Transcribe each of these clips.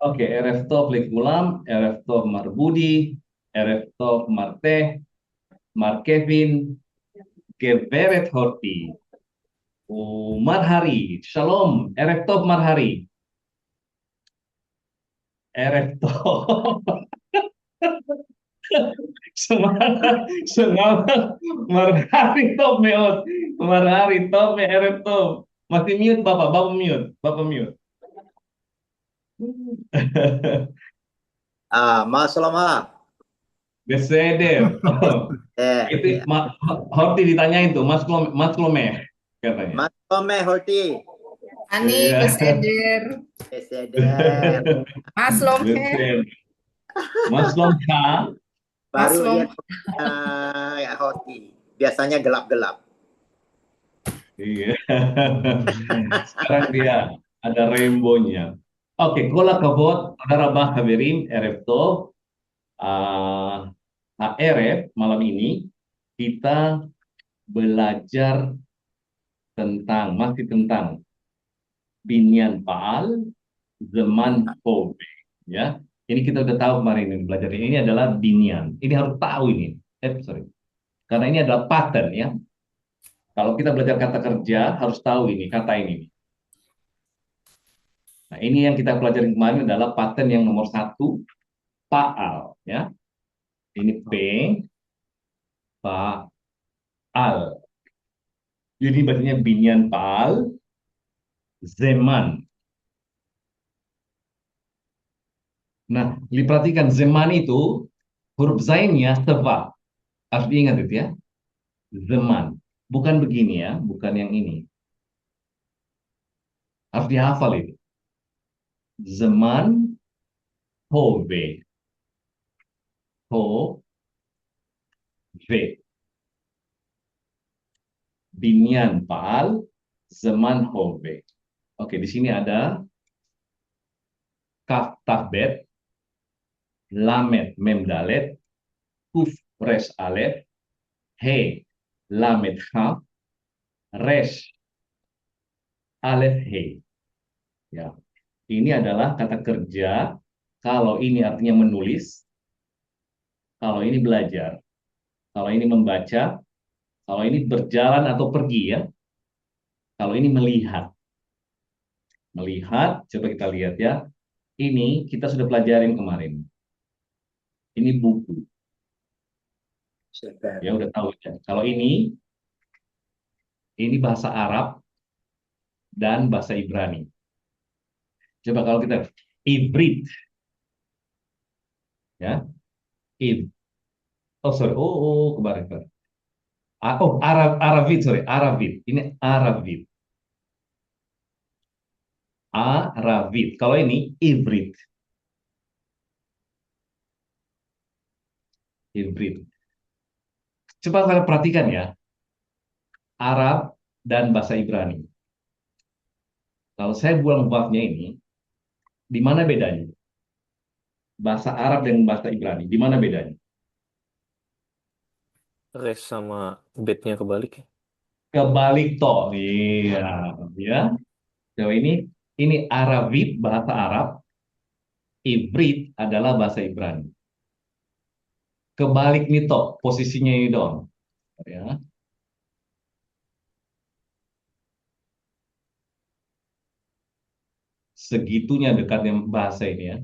Oke, Erev Tov Likulam, Erev Tov Marbudi, Erev Tov Marteh, Markevin, Geveret Horti, Marhari, Shalom, Erev Tov Marhari, Erev Tov, semangat, semangat, Marhari Tov Meot, Marhari Tov, Erev Tov. Masih mute Bapak, Bapak mute, Bapak mute. Mas Lama. Beseder. Oh, itu Ya. Horti ditanyain tuh, Mas Klome katanya. Mas Lome Horti. Ani Iya. beseder, Seder. Mas Lomhe, Beseder. Mas Lomka. Mas Baru Lom. lihat Horti. Biasanya gelap-gelap. Iya. Sekarang dia ada rainbow-nya. Oke, kola kabot, Rabah Haverim, Erev Tov, ah, Erev, malam ini kita belajar masih tentang Binyan Paal, Zeman Hobe. Ya, ini kita udah tahu kemarin ini belajar ini adalah Binyan. Ini harus tahu ini. Sorry. Karena ini adalah pattern ya. Kalau kita belajar kata kerja harus tahu ini kata ini. Nah, ini yang kita pelajari kemarin adalah pattern yang nomor satu, Paal ya. Ini P, Paal. Jadi bacanya Binyan Paal, Zeman. Nah, diperhatikan Zeman itu huruf zainnya sebab. Harus diingat itu ya. Zeman. Bukan begini ya, bukan yang ini. Harus dihafal itu. Zeman Hove. Hove. Binyan Paal. Zeman Hove. Oke, di sini ada Kaf Tahbet. Lamet Memdalet. Kuf Res Alef. He Lamet Ha. Res Alef He. Ya, ini adalah kata kerja. Kalau ini artinya menulis, kalau ini belajar, kalau ini membaca, kalau ini berjalan atau pergi ya, kalau ini melihat. Melihat, coba kita lihat ya. Ini kita sudah pelajarin kemarin. Ini buku, Seder. ya udah tahu ya. Kalau ini bahasa Arab dan bahasa Ibrani. Coba kalau kita Ibrit, ya, Ib. Oh sorry, kemarin. Arabit, sorry, Arabit. Ini Arabit. Arabit. Kalau ini Ibrit. Ibrit. Coba kalian perhatikan ya, Arab dan bahasa Ibrani. Kalau saya buang babnya ini, di mana bedanya? Bahasa Arab dengan bahasa Ibrani, di mana bedanya? Res sama bednya kebalik ya. Kebalik toh, iya, ya. So ini Arabit bahasa Arab, Ibrit adalah bahasa Ibrani. Kebalik nih toh, posisinya ini dong, ya. Segitunya dekatnya bahasa ini ya.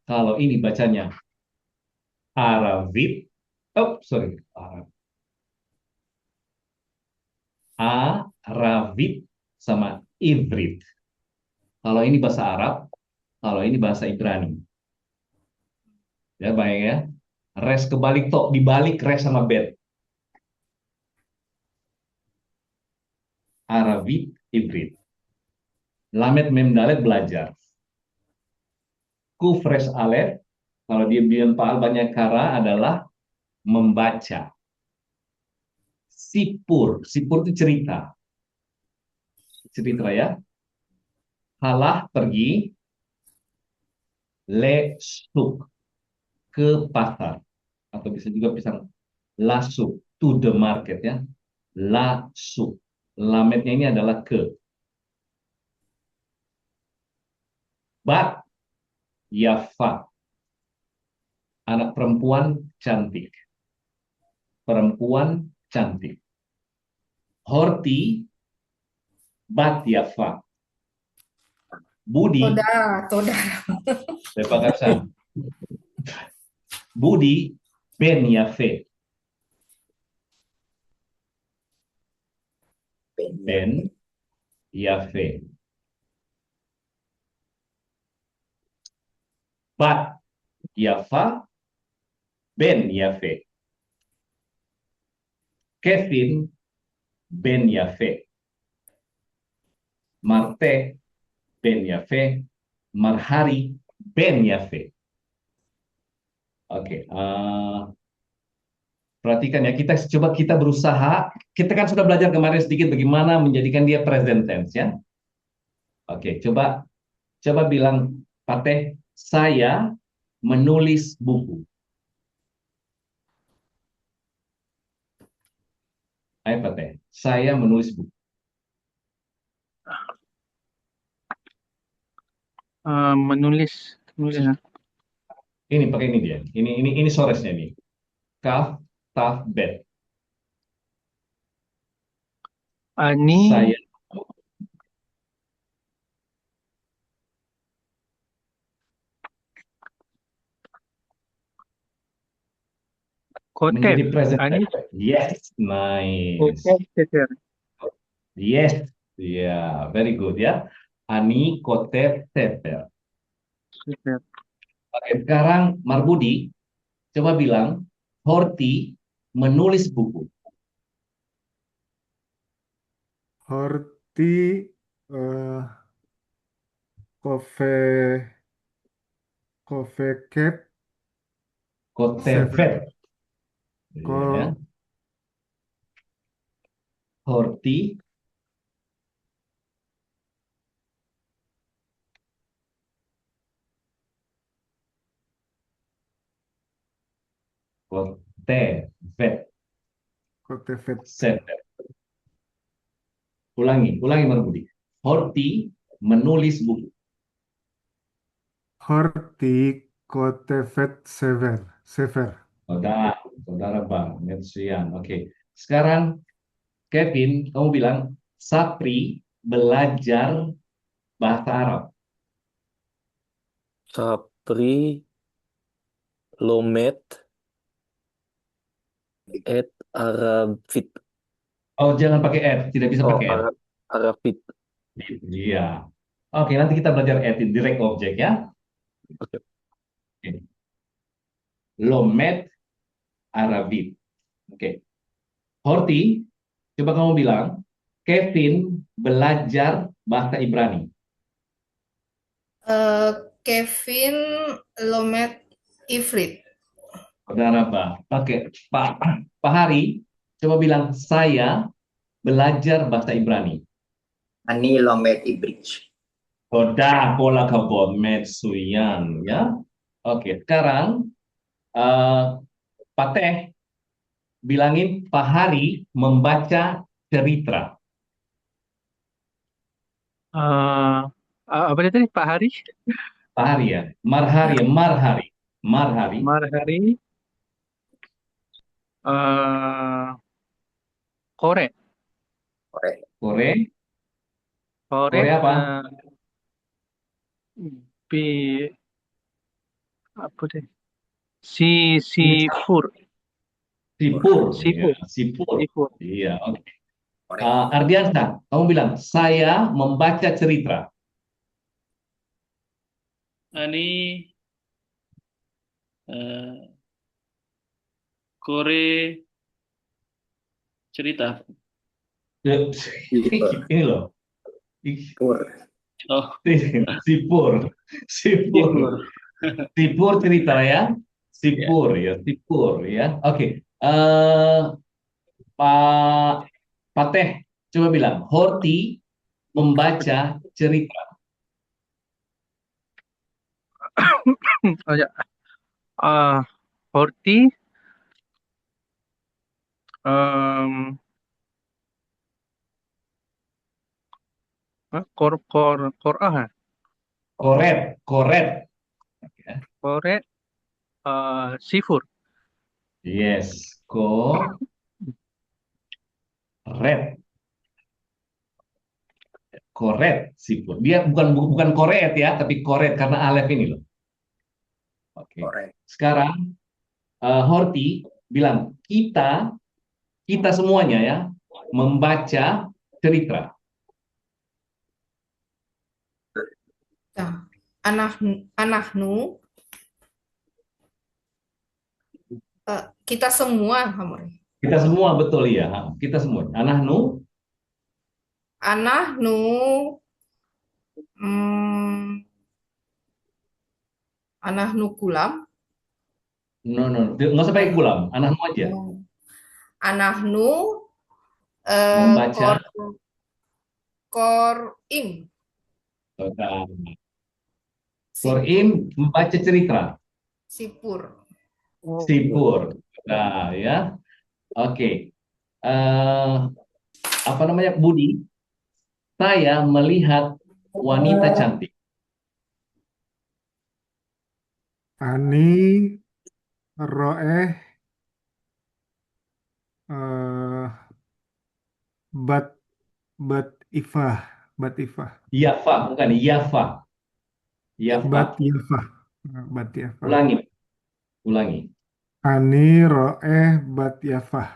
Kalau ini bacanya Arabit, oh sorry, Arabit sama Ibrit. Kalau ini bahasa Arab, kalau ini bahasa Ibrani. Ya, baik ya. Res kebalik toh, dibalik res sama bet. Arabit, Ibrit. Lamet Mem Dalet belajar. Kufres Alef, kalau dia bilang Paal banyak kara adalah membaca. Sipur itu cerita. Cerita ya. Halah pergi, lesuk ke pasar. Atau bisa juga pisang lasuk to the market ya. La su. Lametnya ini adalah ke. Bat Yafa. Anak perempuan cantik. Perempuan cantik. Horti Bat Yafa. Budi, Toda, toda. terima kasih. Budi Ben Yafe. Ben Yafe. Bat Yafa Ben Yafe. Kevin Ben Yafe. Marte Ben Yafe. Marhari Ben Yafe. Oke, perhatikan ya, kita berusaha, kita kan sudah belajar kemarin sedikit bagaimana menjadikan dia present tense ya. Oke, coba bilang Pateh, saya menulis buku. Ayo Pateh, saya menulis buku. Menulis ya. Ini pakai ini dia. Ini soresnya nih. Kaf, taf, bet. Ani Saya Kotep. menjadi present Ani tense. Yes, nice. Kotep Sefer. Yes, ya, very good ya. Ani kotep teper. Sefer. Oke, sekarang Marbudi, coba bilang Horti menulis buku. Horti eh Kove Kovekep Sever. Kotepet. Iya, ya. Ko Horti kotepet. Kotevet. Seper. Ulangi Marbudi. Horti menulis buku. Horti Kotevet Sever. Sever. Saudara Bang, Sian. Oke. Sekarang Kevin, kamu bilang Sapri belajar bahasa Arab. Sapri Lomet et Arabit. Oh, jangan pakai at, tidak bisa Oh, pakai at. Arabit. Iya. Oke, nanti kita belajar at direct object ya. Oke. Oke. Lomet Arabit. Oke. Horti, coba kamu bilang Kevin belajar bahasa Ibrani. Eh, Kevin Lomet Ifrit. Saudara Pak, pakai Pak Hari, coba bilang saya belajar bahasa Ibrani. Ani Lomet Ibridge. Pola kabon Metsuyan ya. Oke, sekarang eh Pak Teh bilangin Pak Hari membaca cerita. Apa tadi Pak Hari? Pak Hari ya, Marhari. Marhari. eh Kore. Korek. Kore, Kore. Kore apa? Bi apa deh? Sipur. Sipur, ya, Sipur. Sipur. Sipur. Iya, oke. Korek. Ardiansa, kamu bilang saya membaca cerita. Ani eh, Kore cerita. Ini loh. Pur. Oh, Sipur. Sipur. Sipur cerita ya. Sipur ya. Oke. Pak Pateh coba bilang Horti membaca cerita. Oh ya. Horti Korah ya? Koret, koret. Kore, sifur. Yes, koret. Koret siput. Dia bukan koret ya, tapi koret karena alef ini loh. Oke. Korek. Sekarang Horti bilang kita semuanya ya membaca cerita. Nah, anahnu, kita semua, Hamuri. Kita semua betul ya, kita semua. Anahnu, Anahnu, hmm, anahnu kulam. no, nggak usah pakai kulam. Anahnu aja. Anahnu, Membaca. Korim. Korim membaca cerita. Sipur. Sipur. Nah, ya. Oke. Apa namanya? Budi. Saya melihat wanita cantik. Ani roeh eh bat bat ifah bat ifah Yafa, bukan Yafa. Yafa. bat yafah bat yafah. Ulangi. Ani roeh bat yafah.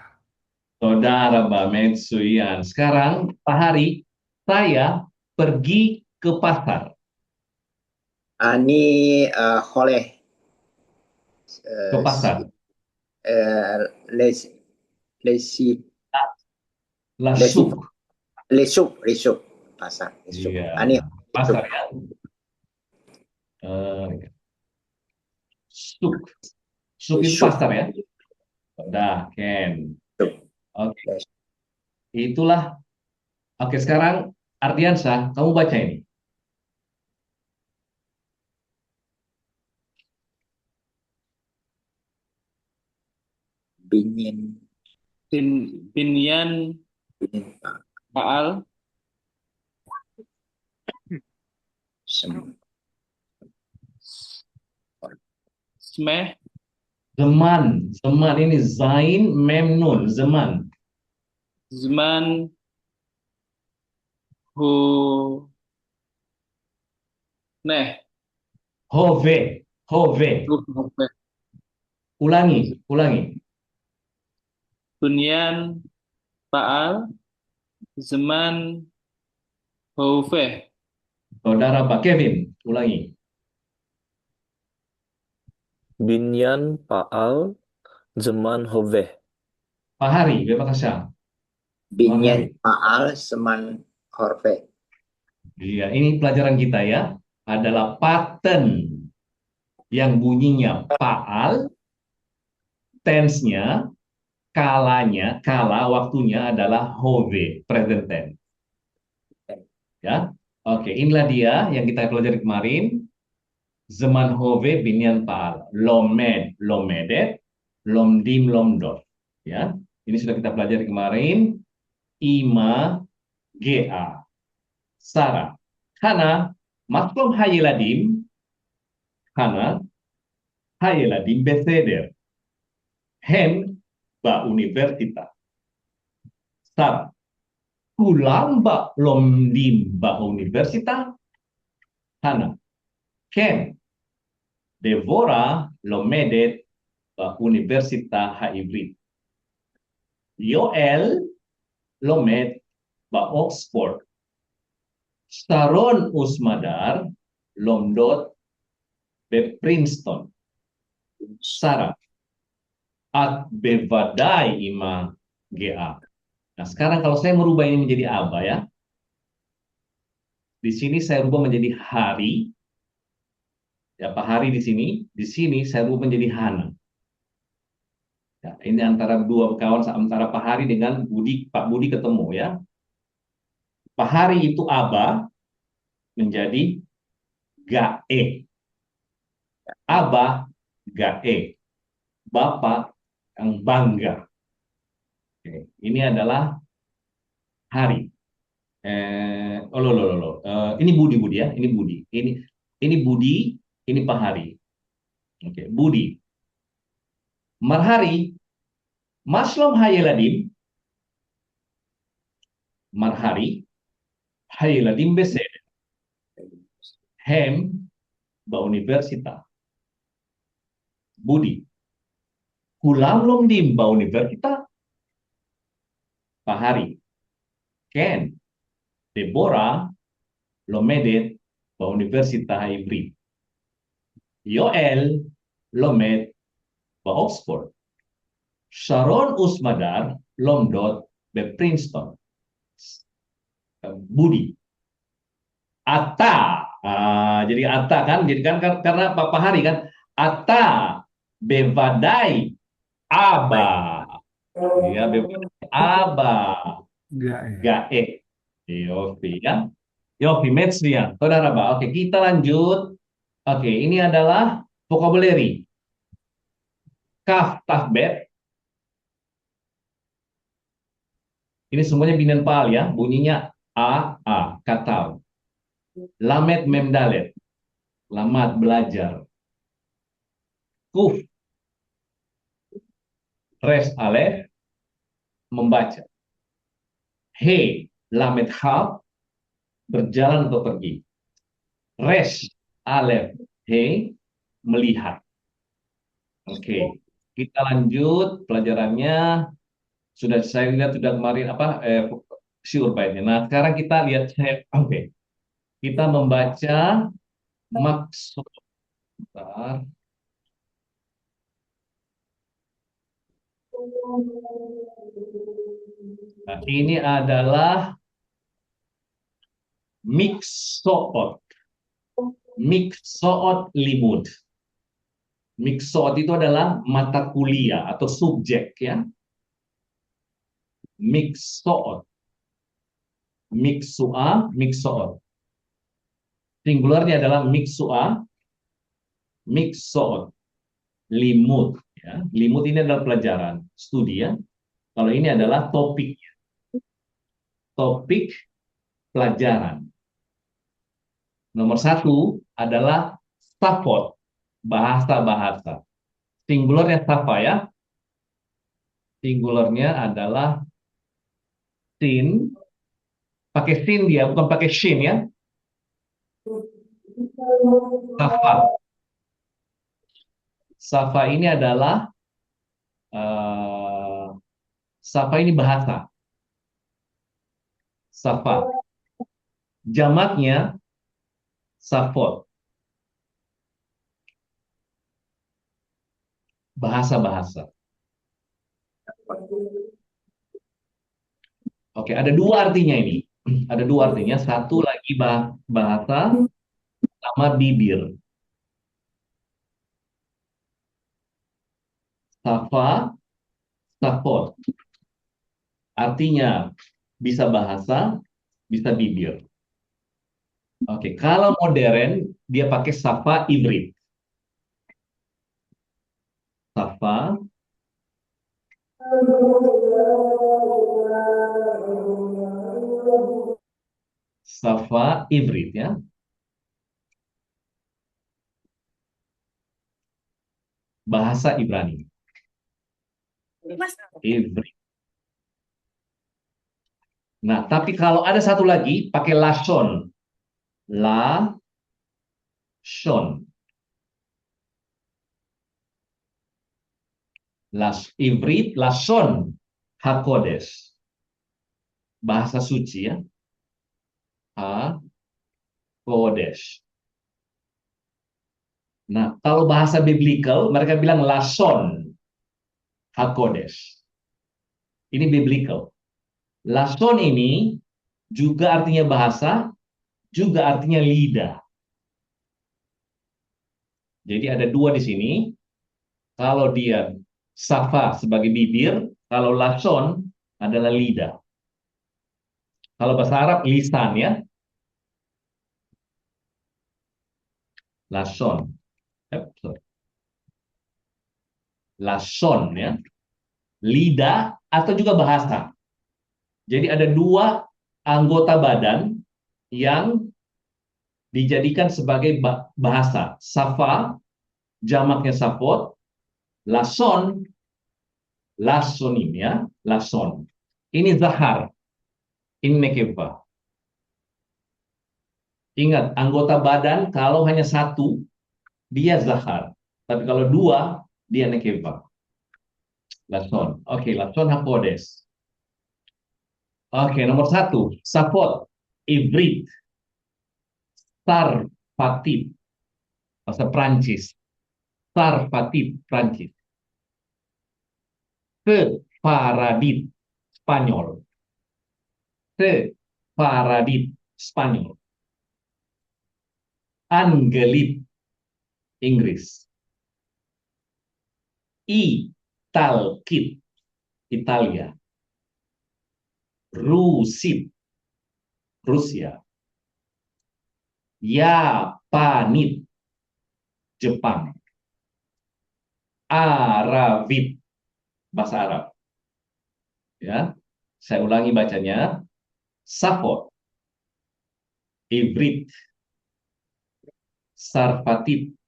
Saudara Bamet Suyan. Sekarang Pak Hari, saya pergi ke pasar. Ani holeh Ke pasar. lesi Lasuk. lesuk pasar lesuk. Iya. Ani Pasar ya. Suk. Suk itu Suk. pasar ya. Udah, Ken. Oke. Itulah. Oke, sekarang Ardiansyah, kamu baca ini. Binyin Binyan Paal sem- Smeh Zaman ini Zain Mem Nun, zaman. Zman Hu Neh Hove. Ulangi. Bunyan Paal Zman Hufeh Saudara Pak Kevin, ulangi. Binyan Paal Zaman Hoveh. Pak Hari, bebas. binyin maal seman horfe. Iya, ini pelajaran kita ya. Adalah pattern yang bunyinya paal, tense-nya, kala waktunya adalah hove, present tense. Ya. Oke, inilah dia yang kita pelajari kemarin. Zaman hove binyan paal, lomedet, lomdim, lomdot. Ya. Ini sudah kita pelajari kemarin. Ima, ga, Sarah. Hana, maklum hayeladim beseder. Hen, ba universitas. Sarah, kulang ba lomdim ba universitas. Hana, Ken, devora lomedet ba universitas haibrit. Yoel, lomed ba Oxford. Sharon Usmadar, lomdot be Princeton. Sarah, at bevadai ima ga. Nah, sekarang kalau saya merubah ini menjadi aba ya. Di sini saya rubah menjadi hari. Ya, Pak Hari di sini saya rubah menjadi Hana. Ya, ini antara dua kawan, antara Pak Hari dengan Pak Budi ketemu ya. Pak Hari itu aba menjadi gae. Aba gae. Bapak yang bangga. Oke, ini adalah hari. Ini Budi ya, ini Budi. Ini Budi, ini Pahari. Oke, Budi. Marhari, Maslom Hayeladim, Marhari, Hayeladim Besed, Hem, Ba Universitas. Budi, Kulam Lomdim Ba Universitas. Pahari, Ken, Deborah, Lomedet Ba Universitas Hybrid. Yoel, Lomed Ba Oxford. Sharon Usmadar, Lomdot Be Princeton. Budi, Atta. Jadi Atta kan, karena Pak Pahari kan, Atta Bevadai Aba. Ya, Bevadai Aba. Gae. Yofi ya. Yofi, match dia. Saudara Pak. Oke, kita lanjut. Oke, ini adalah vocabulary. Kaf, tafbet. Ini semuanya binen pal ya. Bunyinya A, katal. Lamet, memdalet. Lamat, belajar. Kuf, res, alef, membaca. He, lamet, hal, berjalan atau pergi. Res, alef, he, melihat. Oke, kita lanjut pelajarannya. Sudah saya lihat sudah kemarin sure baiknya. Nah, sekarang kita lihat oke. Kita membaca maksud. Bentar. Nah, ini adalah miksoot. Miksoot limud. Miksoot itu adalah mata kuliah atau subjek ya. Miksoot. Miksua, miksoot. Singularnya adalah miksua, miksoot. Limud. Ya. Limud ini adalah pelajaran, studi ya. Kalau ini adalah topik. Topik pelajaran. Nomor 1 adalah safot, bahasa-bahasa. Singularnya safa ya. Singularnya adalah sin. Pakai sin dia, bukan pakai shin ya. Safa. Safa ini adalah safa ini bahasa. Safa. Jamaknya safot. Bahasa-bahasa. Oke, ada dua artinya ini. Ada dua artinya. Satu lagi bahasa sama bibir. Safa, safot. Artinya bisa bahasa, bisa bibir. Oke, kalau modern dia pakai safa ibrit. Safa ibrit ya. Bahasa Ibrani. Ibrit. Nah, tapi kalau ada satu lagi pakai lashon. Lashon. Ibrit, lashon hakodes. Bahasa suci ya. Hakodes. Nah, kalau bahasa biblical mereka bilang lashon hakodes. Ini biblical. Lashon ini juga artinya bahasa, juga artinya lidah. Jadi ada dua di sini. Kalau dia safa sebagai bibir, kalau lashon adalah lidah. Kalau bahasa Arab lisan ya. Lashon. Lashon ya. Lidah atau juga bahasa. Jadi ada dua anggota badan yang dijadikan sebagai bahasa. Safa, jamaknya safot, lason, lasonim ya, lason. Ini zahar, ini nekeva. Ingat, anggota badan kalau hanya satu, dia zahar. Tapi kalau dua, dia nekeva. Lason. Oke, lason hakodes. Oke, nomor satu. Safot, ibrit, sarfatib, bahasa Prancis. Sarfatib, Prancis. Sefaradit, Spanyol. Sefaradit, Spanyol. Angelit, Inggris. Italkit, Italia. Rusit, Rusia. Yapanit, Jepang. Arabit, bahasa Arab. Ya, saya ulangi bacanya. Safot, Ibrit, Sarfatid,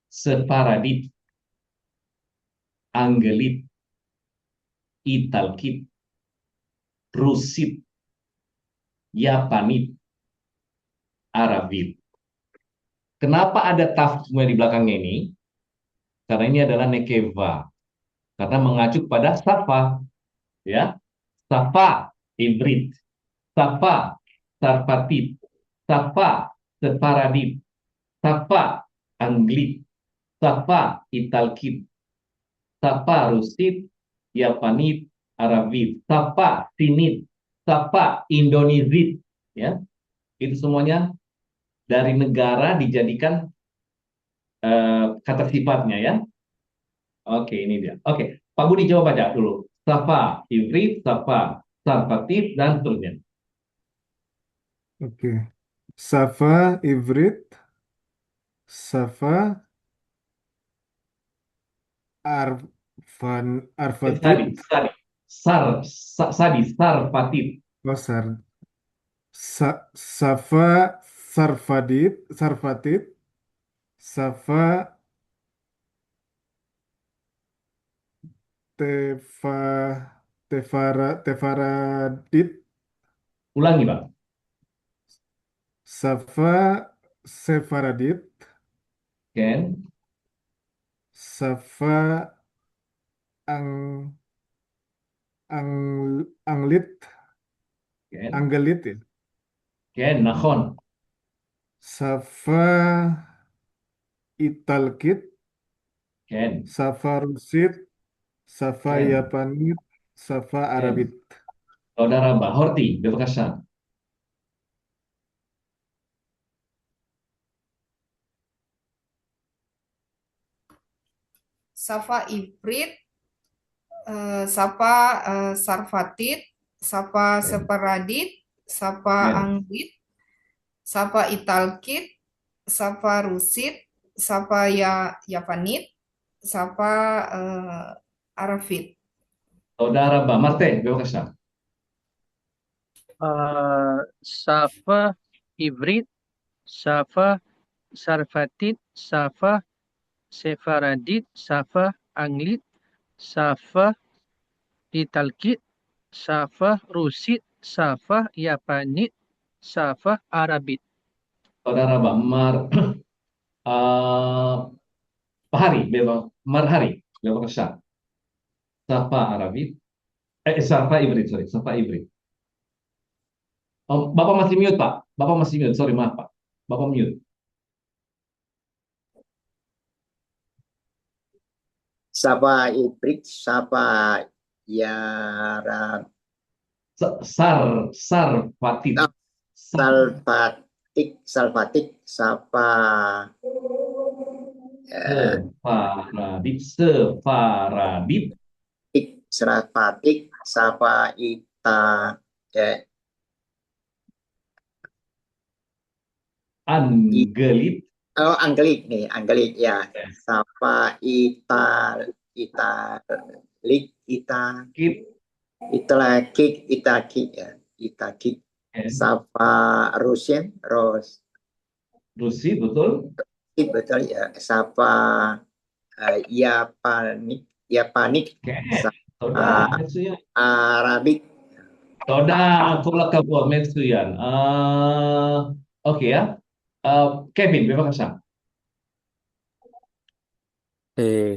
Separadit, Anggelit, Italkit, Rusit, Yapanit, Arabit. Kenapa ada taf semua di belakangnya ini? Karena ini adalah nekeva. Karena mengacu pada safa, ya. Safa, Ibrit, Safa, Sarfatid, Safa, Separadit, Safa, Anglit, Safa, Italkit, Safa, Rusit, Yapanit, Arabit, Safa, Sinit, Safa, Indonezit, ya. Itu semuanya dari negara dijadikan kata sifatnya ya. Oke, ini dia. Oke, Pak Budi coba baca dulu. Safa, Ibrit, Safa, Sarfatid, dan seterusnya. Oke. Safa, Ibrit, Safa, Sadi, Arfatid, Sadi, Sadi, Sarfatid. Losar, Safa, Sarfatid, Safa, Tefaradit, Ulangi, Pak. Safa, Sefaradit, Ken, Safa, Ang, Anglit, Ken, Anggelit ya. Ken, Nahon, Safa, Italkit, Ken, Safa Rusit, Safa Ken, Yapanit, Safa Ken. Arabit. Saudara Mbak Horti, bebaskan. Safa Ibrit, Safa Sarfatid, Safa Ken, Separadit, Safa Ken. Anggit, Safa Italkit, Safa Rusit, Safa Yapanit, Safa Arafit. Saudara Mbak Marte, bebaskan. Safa, Ibrit, Safa, Sarfatid, Safa, Sefaradit, Safa, Anglit, Safa, Italkit, Safa, Rusit, Safa, Yapanit, Safa, Arabit. Saudara Mbak Pahari, Marhari, bebaskan. Safa Arabit, Safa Ibrit, sorry, Safa Ibrit. Oh, Bapak masih mute, Pak. Bapak masih mute, sorry, maaf, Pak. Bapak mute. Safa Ibrit, Safa Yara, Sarfatid. Salfatik, Safa Separadit, Srafatik, Safa Anggelit, Anggelik nih, Anggelik ya. Safa Italik, Kit, Italakik ya. Itakik. Oke. Sapa Rusin, Rusi, betul. betul ya. Sapa Yapanik. Oke. Sapa Toda, Metsuyan. Arabik. Toda, kola kabut, Metsuyan. Oke ya. Kevin, bebas.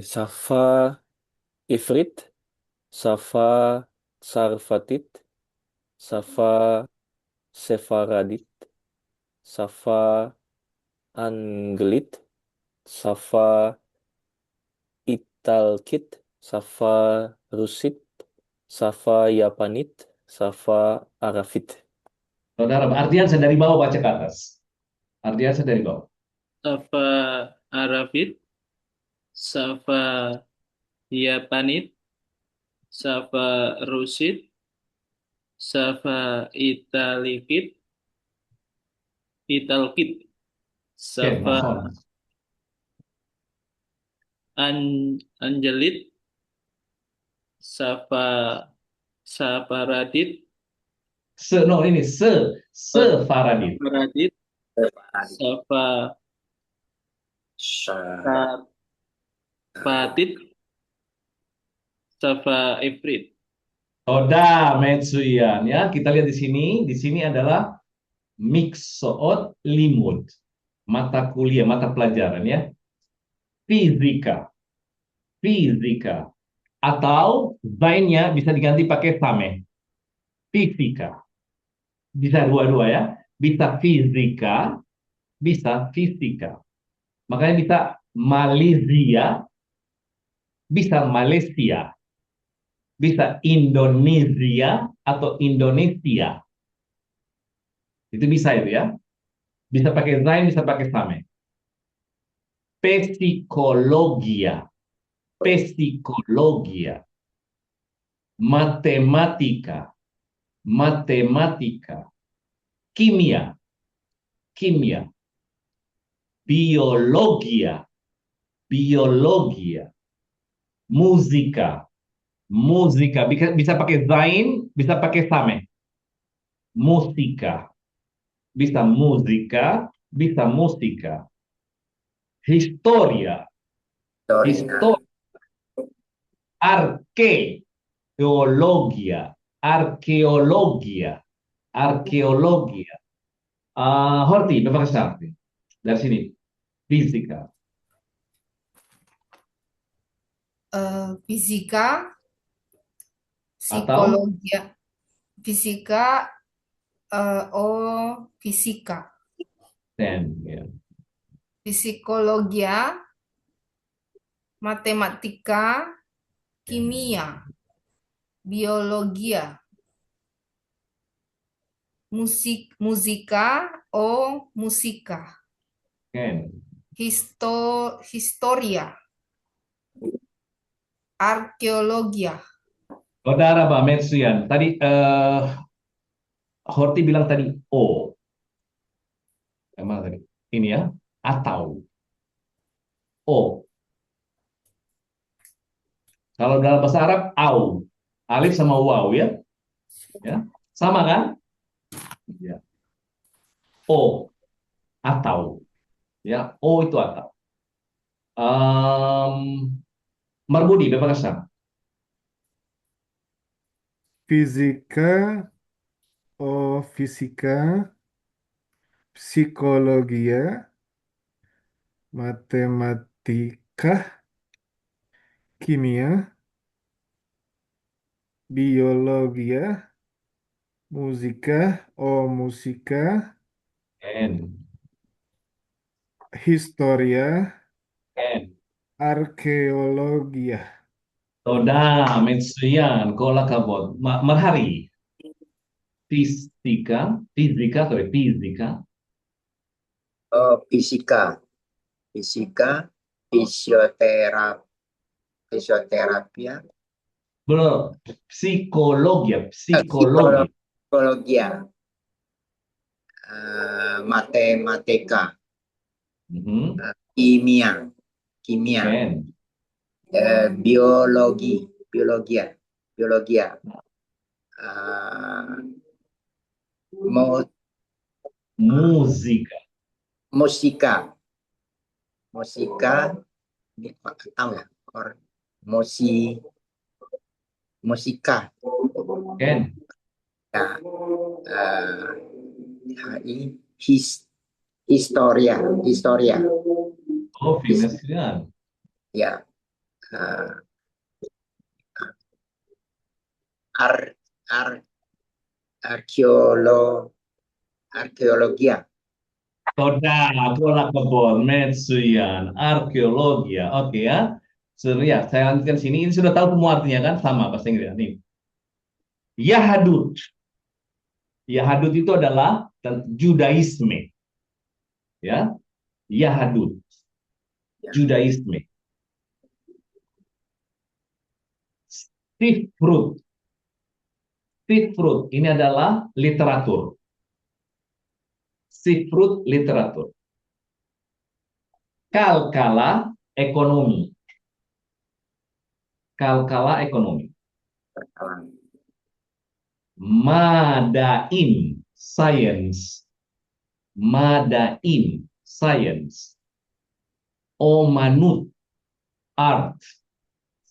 Safa Ifrit, Safa Sarfatit, Safa Sefaradit, Safa Anglit, Safa Italkit, Safa Rusit, Safa Yapanit, Safa Arafit. Saudara, Ardiansa dari bawah baca ke atas. Ardiansa dari bawah. Safa Arafit, Safa Yapanit, Safa Rusit, Safa Italkit, Oke, Safa mohon. Angelit, Safa Saparadit, Ini Sefaradit. Saparadit, Saparadit. Safa Sapatit, Safa Ifrit. Toda, Metsuyan. Ya, kita lihat di sini. Di sini adalah Mixoot Limud. Mata kuliah, mata pelajaran ya. Fisika. Fisika. Atau zainnya bisa diganti pakai same. Fisika. Bisa dua-dua ya. Bisa fisika, bisa fisika. Makanya bisa Malaysia, bisa Malaysia, bisa Indonesia atau Indonesia. Itu bisa itu ya. Bisa pakai zain, bisa pakai same. Psikologia, psikologia, matematika, matematika, kimia, kimia, biologia, biologia, musika, musika. Bisa pakai zain, bisa pakai same. Musika, bisa musika, bisa musika. Historia, historia, arkeologia, arkeologia, arkeologia. Horti, bebas dari sini. Fisika. Fisika, Atau fisika, fisika. ya. Psikologia, matematika, kimia, biologia, musika, musika, Ken. historia, arkeologia. Saudara Mbak Mersian, tadi Horti bilang tadi O. Yang mana tadi? Ini ya, atau O. Kalau dalam bahasa Arab, au. Alif sama waw ya. Ya. Sama kan? Ya. O. Atau. Ya, O itu atau. Marbudi, berapa kesan? Fisika, fisika, psikologia, matematika, kimia, biologia, musika, musika, Ken. historia, Ken. arkeologia. Toda, Mersian, kola kabot. Marhari. Fisika, fisika. Fisika, fisioterapia, Belum. Psikologi. psikologia, matematika, Mhm. kimia, Ken. biologia, eh, mu- Musika. musika. Musika, ini tahu ya? Musika. Ken. Ya, historia. Oh, Venesian. Ya, ar, ar, arkeologia. Bola kebon, Metsuyan, arkeologia. Oke ya. Ya, saya lanjutkan sini. Ini sudah tahu semua artinya kan? Sama bahasa Inggris. Nih. Yahadut. Yahadut itu adalah Judaisme. Ya. Yahadut. Judaisme. Sifrut. Sifrut ini adalah literatur. Sifrut literatur. Kalkala ekonomi. Kalkala ekonomi. Madain science. Madain science. Omanut art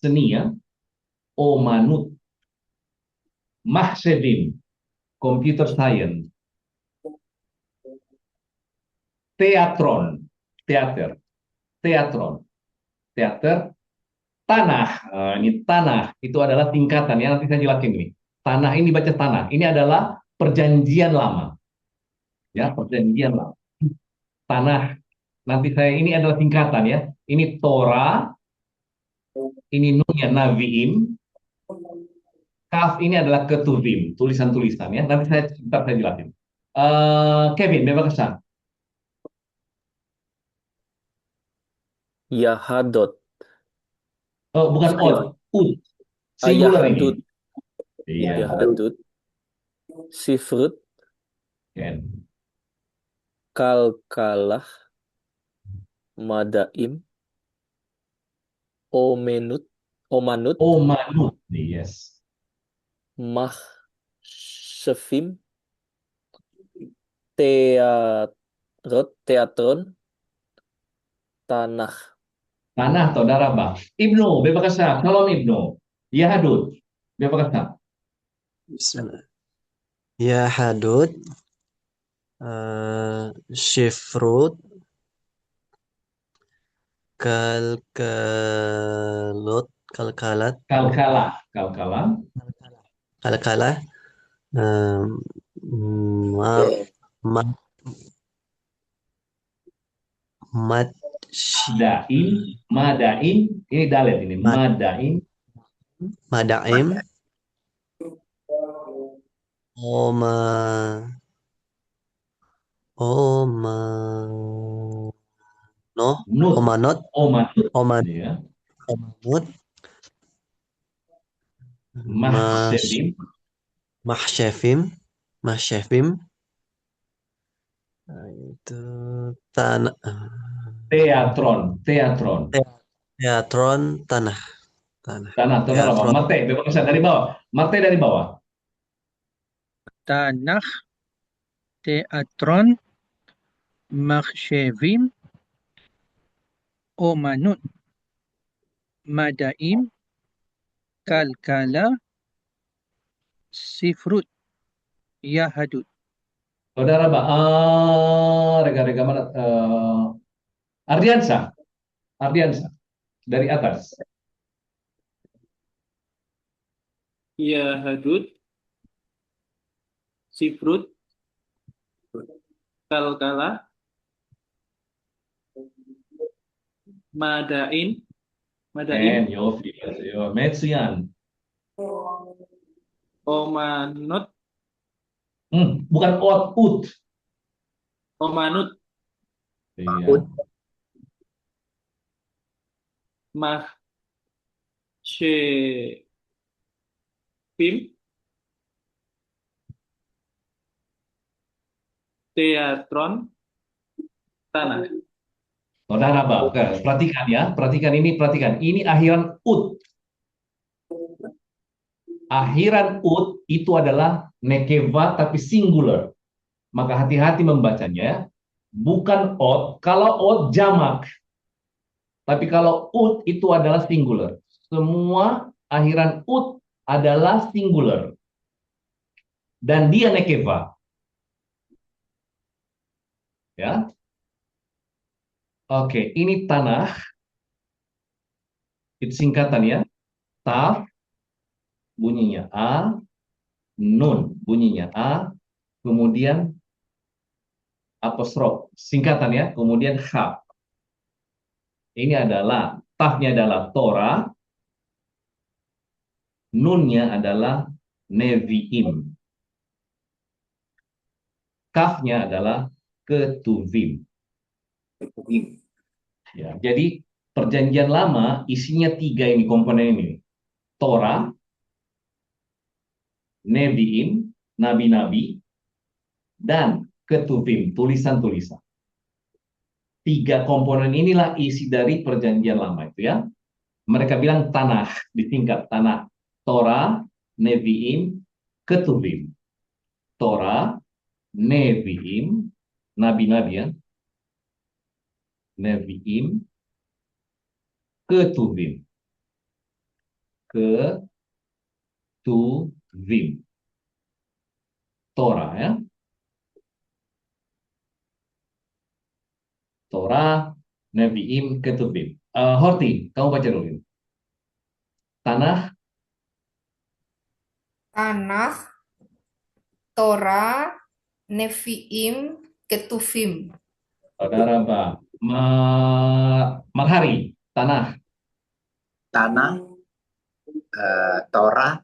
seni ya. Omanut. Mahsebin computer science. Teatron teater. Teatron teater. Tanah, ini tanah itu adalah tingkatan ya, nanti saya jelasin ini. Tanah ini baca tanah. Ini adalah perjanjian lama. Ya, perjanjian lama. Tanah. Nanti saya ini adalah tingkatan ya. Ini Torah, ini nunnya Naviim, Kaf ini adalah Ketuvim, tulisan-tulisan ya. Nanti saya jelasin. Kevin, bebas kesan. Yahadot. Oh, bukan od, ud. Singular ini. Yahadut. Iya. Yahadut. Sifrut. Ken. Kalkalah. Madaim. Omanut. Omanut, yes. Mahsefim. Teatron. Tanah. Tanah atau darabah. Ibnu, bebakasa. Shalom Ibnu. Yahadut. Bebakasa. Bismillah. Yahadut. Shifrut. Kalkalat. Kalkala. Madain. Ini dalet ini. Madaim. Omanut. Ya. Omanut. Mahsyefim. Itu tanah. Teatron. Tanah. Apa? Mate, bebas dari bawah. Mate dari bawah. Tanah, teatron, mahshevim, omanut, madaim, kalkala, sifrut, yahadut. Saudara, rega mana? Ardiansa dari atas. Yahadut, Sifrut, Kalkala, Madain, Yofi, Metsuyan. Omanut, Bukan ut. Omanut, Iya. Mahshevim, teatron, tanah. Saudara, perhatikan ya, perhatikan. Ini akhiran ut. Akhiran ut itu adalah nekeva tapi singular. Maka hati-hati membacanya ya. Bukan ot. Kalau ot jamak. Tapi kalau ut itu adalah singular. Semua akhiran ut adalah singular. Dan dia nekeva. Ya. Oke, ini tanah. Itu singkatan ya. Taf bunyinya A. Nun bunyinya A. Kemudian apostrof. Singkatan ya. Kemudian H. Ini adalah, tafnya adalah Torah. Nunnya adalah Nevi'im. Kafnya adalah Ketuvim. Ya, jadi perjanjian lama isinya 3 ini komponen ini. Torah, Nevi'im, nabi-nabi, dan Ketuvim, tulisan-tulisan. 3 komponen inilah isi dari perjanjian lama itu ya. Mereka bilang tanah, disingkat tanah. Torah, Nevi'im, Ketuvim. Torah, Nevi'im, nabi-nabi ya. Nevi'im, Ketuvim. Ketuvim. Torah ya. Torah, Nevi'im, Ketuvim. Horti, kamu baca dulu ini. Tanah, Tanah, Torah, Nevi'im, Ketuvim. saudara Mbak. Marhari, tanah, Tanah, Torah,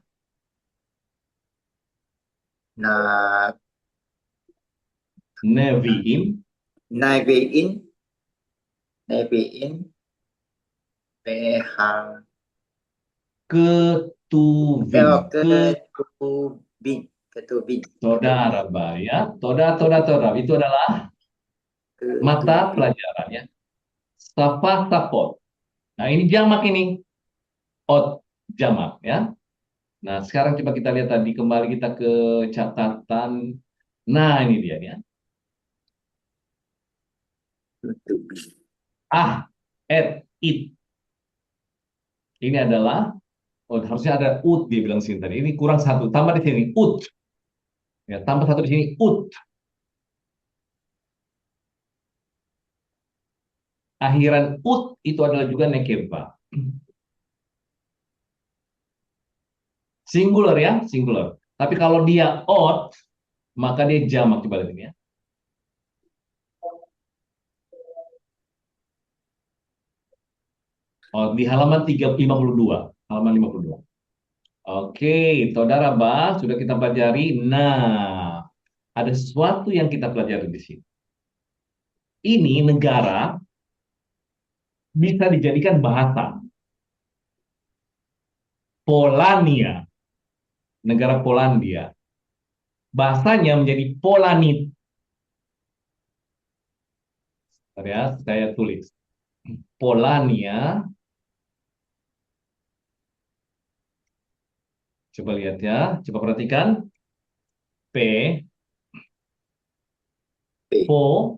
na, Nevi'im, Nevi'in, Behang, Ketuvim. Ketubin, Saudara Mbak ya. Toda. Itu adalah mata pelajarannya. Safa, sapot. Nah ini jamak ini. Ot, jamak ya. Nah sekarang coba kita lihat tadi. Kembali kita ke catatan. Nah ini dia ya. Ah, it. Ini adalah, harusnya ada ut dia bilang sini tadi. Ini kurang 1. Tambah di sini ut. Ya, tambah 1 di sini ut. Akhiran ut itu adalah juga nekeba. Singular ya, singular. Tapi kalau dia odd, maka dia jamak. Coba lihat ini ya. Oh, di halaman 352. Halaman 52. Oke, saudara Bah, sudah kita pelajari. Nah, ada sesuatu yang kita pelajari di sini. Ini negara bisa dijadikan bahasa. Polania, negara Polandia. Bahasanya menjadi Polanit. Ya, saya tulis. Polania. Coba lihat ya, coba perhatikan. P, Po,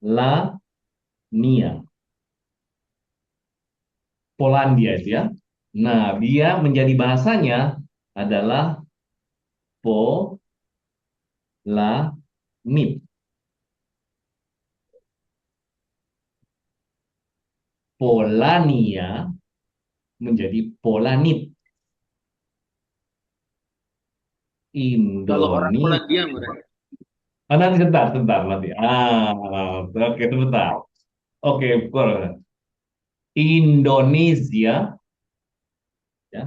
La, Nia. Polandia itu ya. Nah, dia menjadi bahasanya adalah Po, La, Nit. Polania menjadi Polanit. Kalau orang Indonesia. Polandia, Bro. Nanti sebentar nanti. Oke, sebentar. Oke, Indonesia, ya,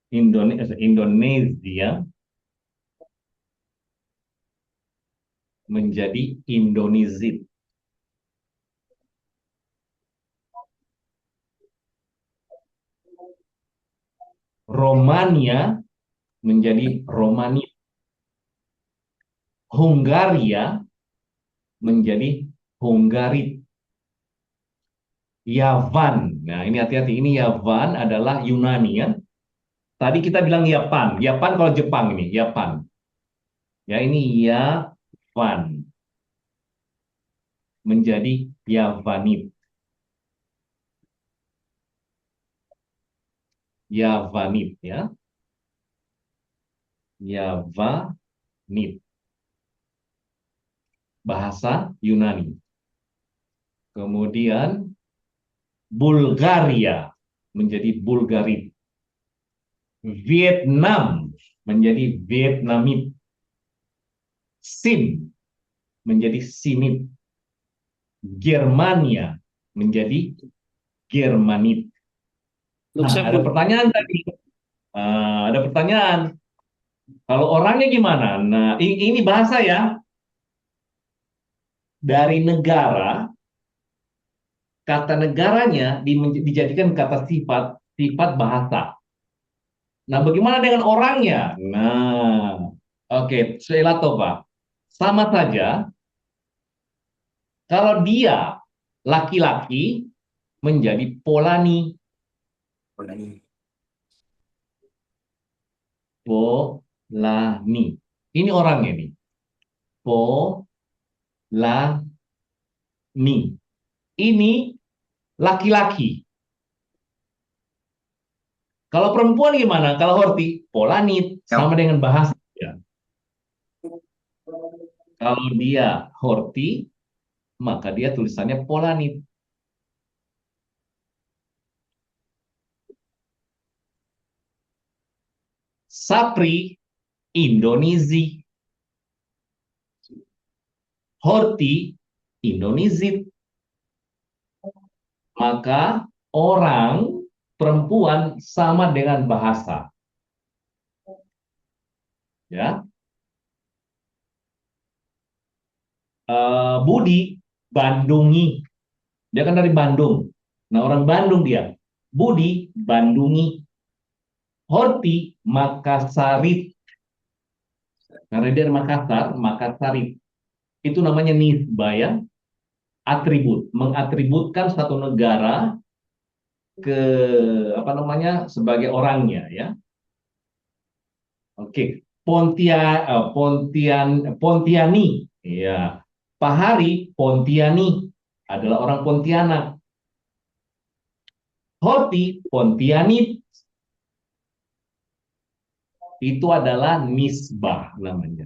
Indonesia menjadi Indonesit. Romania menjadi Romanit. Hungaria menjadi Hungarit. Yavan. Nah, ini hati-hati. Ini Yavan adalah Yunani ya. Tadi kita bilang Yapan. Yapan kalau Jepang ini, Yapan. Ya ini Yavan menjadi Yavanit. Yavanit ya. Yavanit. Bahasa Yunani. Kemudian Bulgaria menjadi Bulgarit. Vietnam menjadi Vietnamit. Sin menjadi Sinit. Germania menjadi Germanit. Nah, ada pertanyaan tadi. Ada pertanyaan. Kalau orangnya gimana? Nah, ini bahasa ya. Dari negara, kata negaranya dijadikan kata sifat bahasa. Nah, bagaimana dengan orangnya? Nah, oke, Pak. Sama saja, kalau dia laki-laki menjadi Polani. Polani. Ini orangnya nih. Polani. Ini laki-laki. Kalau perempuan gimana? Kalau Horti, Polanit sama dengan bahasa. Ya. Kalau dia Horti, maka dia tulisannya Polanit. Sapri, Indonesi. Horti, Indonesit. Maka orang perempuan sama dengan bahasa. Ya. Budi, Bandungi. Dia kan dari Bandung. Nah, orang Bandung dia. Budi, Bandungi. Horti, Makassarit. Karena dia dari Makassar, Makassarit. Itu namanya nisbah ya. Atribut, mengatributkan satu negara ke sebagai orangnya ya. Oke, Pontiani ya. Pahari Pontiani adalah orang Pontianak. Horti Pontianit itu adalah nisbah namanya.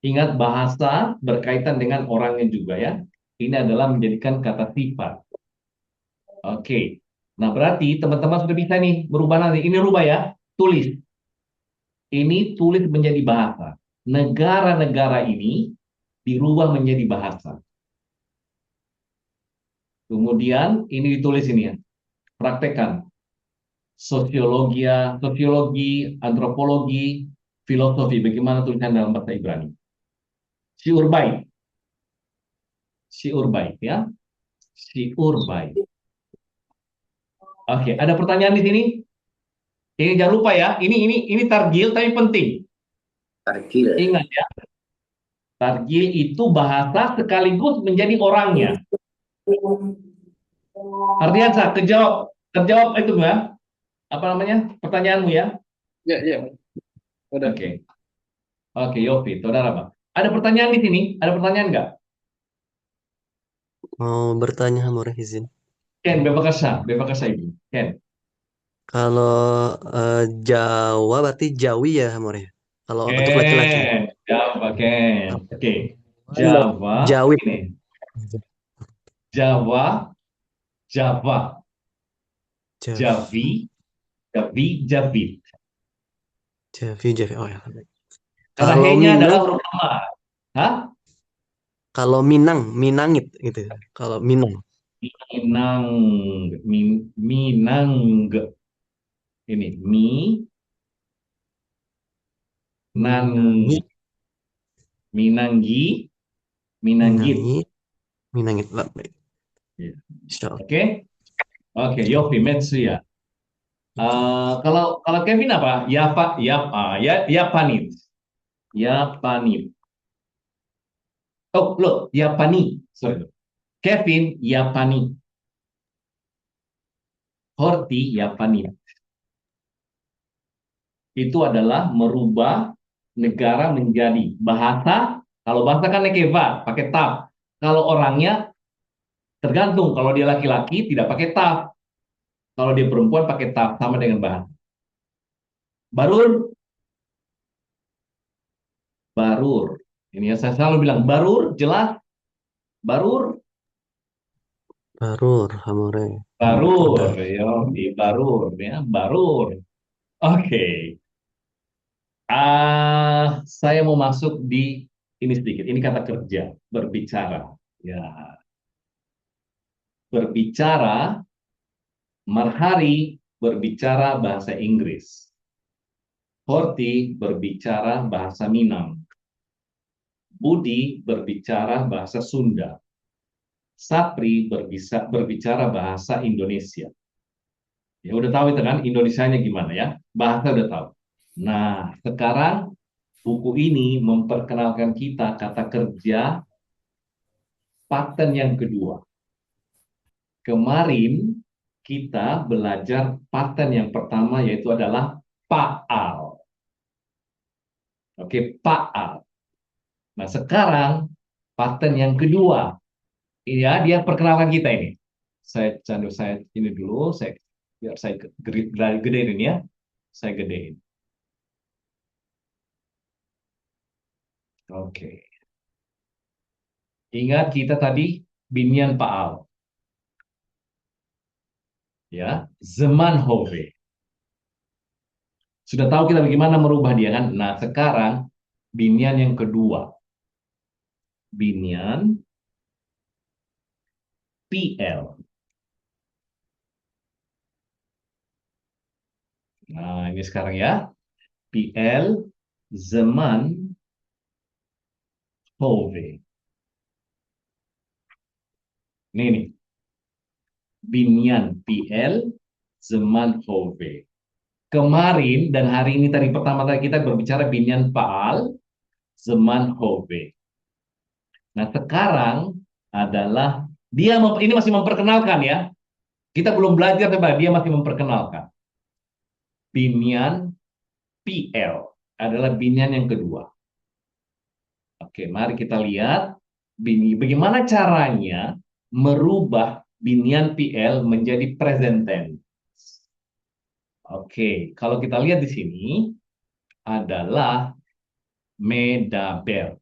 Ingat bahasa berkaitan dengan orangnya juga ya. Ini adalah menjadikan kata sifat. Oke. Nah, berarti teman-teman sudah bisa nih berubah nanti. Ini rubah ya. Tulis. Ini tulis menjadi bahasa. Negara-negara ini dirubah menjadi bahasa. Kemudian ini ditulis ini ya. Praktekkan. Sosiologi, antropologi, filosofi. Bagaimana tulisan dalam bahasa Ibrani? Siurbai. Siurbai ya. Siurbai. Oke, ada pertanyaan di sini? Ini jangan lupa ya. Ini targil tapi penting. Targil. Ingat ya. Targil itu bahasa sekaligus menjadi orangnya. Ardiansa, terjawab itu enggak? Apa namanya? Pertanyaanmu ya? Ya. Udah. Oke. Oke, Yofi, saudara Pak. Ada pertanyaan di sini? Ada pertanyaan enggak? Mau bertanya, Hamore izin. Ken, bebakasa Ibu. Ken. Kalau Jawa berarti Jawi ya, Hamore. Kalau untuk laki-laki. Jawa, Ken. Oke. Jawa. Jawi. Ini. Jawa. Javi. Javit. Javi. Oh ya. Karena Kalau he-nya Minang, adalah huruf lemah. Hah? kalau Minangit gitu. Kalau Minang. Minang. Ini Minangit. Minanggit. Minangit. Baik. Ya. Insya Allah. Oke, Yofi Metsu ya. Kalau Kevin apa? Yapanit. Oh, loh, Yapani. Sorry. Kevin Yapani. Horti Yapani. itu adalah merubah negara menjadi bahasa. Kalau bahasa kan nekeva, pakai taf. Kalau orangnya tergantung. Kalau dia laki-laki tidak pakai taf. Kalau dia perempuan pakai taf, sama dengan bahasa. Barur, barur. Ini yang saya selalu bilang, barur, jelas. Barur, Barur, Amore. barur, Udah. ya, barur, ya, barur. Oke. Saya mau masuk di ini sedikit. Ini kata kerja, berbicara. Ya, berbicara. Marhari berbicara bahasa Inggris. Horti berbicara bahasa Minang. Budi berbicara bahasa Sunda. Sapri berbicara bahasa Indonesia. Ya udah tahu itu kan Indonesianya gimana ya? Bahasa udah tahu. Nah, sekarang buku ini memperkenalkan kita kata kerja pattern yang kedua. Kemarin kita belajar pattern yang pertama yaitu adalah paal. Oke, paal. Nah, sekarang pattern yang kedua. Ya, dia perkenalkan kita ini. Saya ini dulu, biar saya gedein ini ya. Saya gedein. Oke. Ingat kita tadi binian paal. Ya, zaman hove. Sudah tahu kita bagaimana merubah dia kan? Nah, sekarang binian yang kedua. Binian PL. Nah, ini sekarang ya. PL zaman hove. Ini nih. Binian PL zaman hove. Kemarin dan hari ini tadi pertama kali kita berbicara binian paal zaman hove. Nah, sekarang adalah ini masih memperkenalkan ya. Kita belum belajar tentang dia masih memperkenalkan. Binian PL adalah binian yang kedua. Oke, mari kita lihat bagaimana caranya merubah binian PL menjadi present tense. Oke, kalau kita lihat di sini adalah medaber.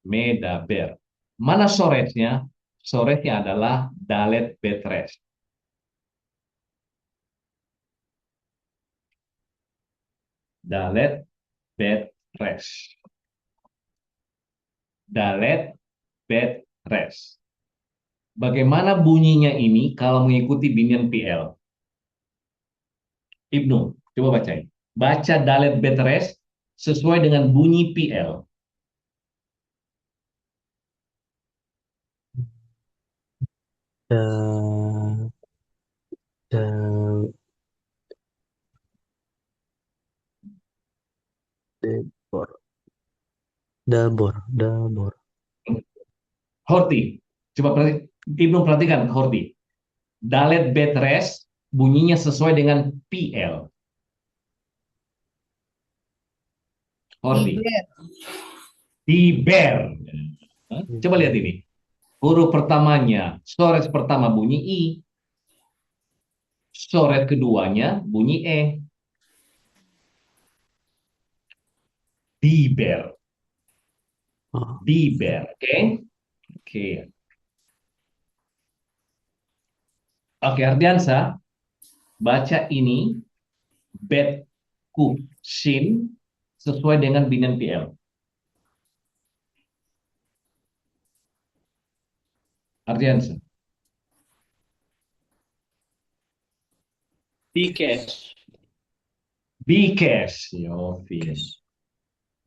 Medaber. Mana soretnya? Soretnya adalah dalet betres. Dalet betres. Dalet betres. Bagaimana bunyinya ini kalau mengikuti binian PL? Ibnu, coba bacain. Baca dalet betres sesuai dengan bunyi PL. Da, da, debor. Dabor, dabor. Horti, coba Ibnu perhatikan Horti. Dalet betres bunyinya sesuai dengan PL. Horti. Diber. Diber. Coba lihat ini. Huruf pertamanya, sores pertama bunyi I. Sores keduanya bunyi E. Diber. Oh, Diber, oke? Oke. Oke, Ardiansa, baca ini bet ku shin sesuai dengan binian PL. Ardiansa. Bcash. Bcash, Yofi.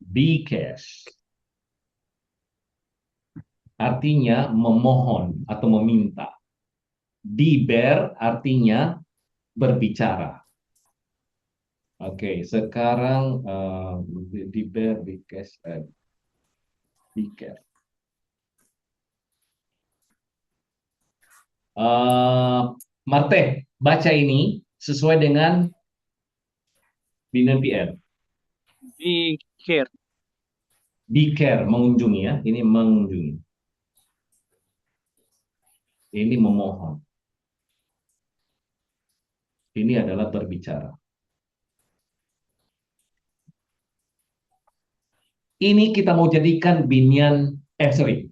Bcash. Artinya memohon atau meminta. Diber artinya berbicara. Oke, sekarang diber, bcash, bcash. Marte, baca ini sesuai dengan Dengan PL. Pikir. Be care, mengunjungi ya. Ini mengunjungi. Ini memohon. Ini adalah berbicara. Ini kita mau jadikan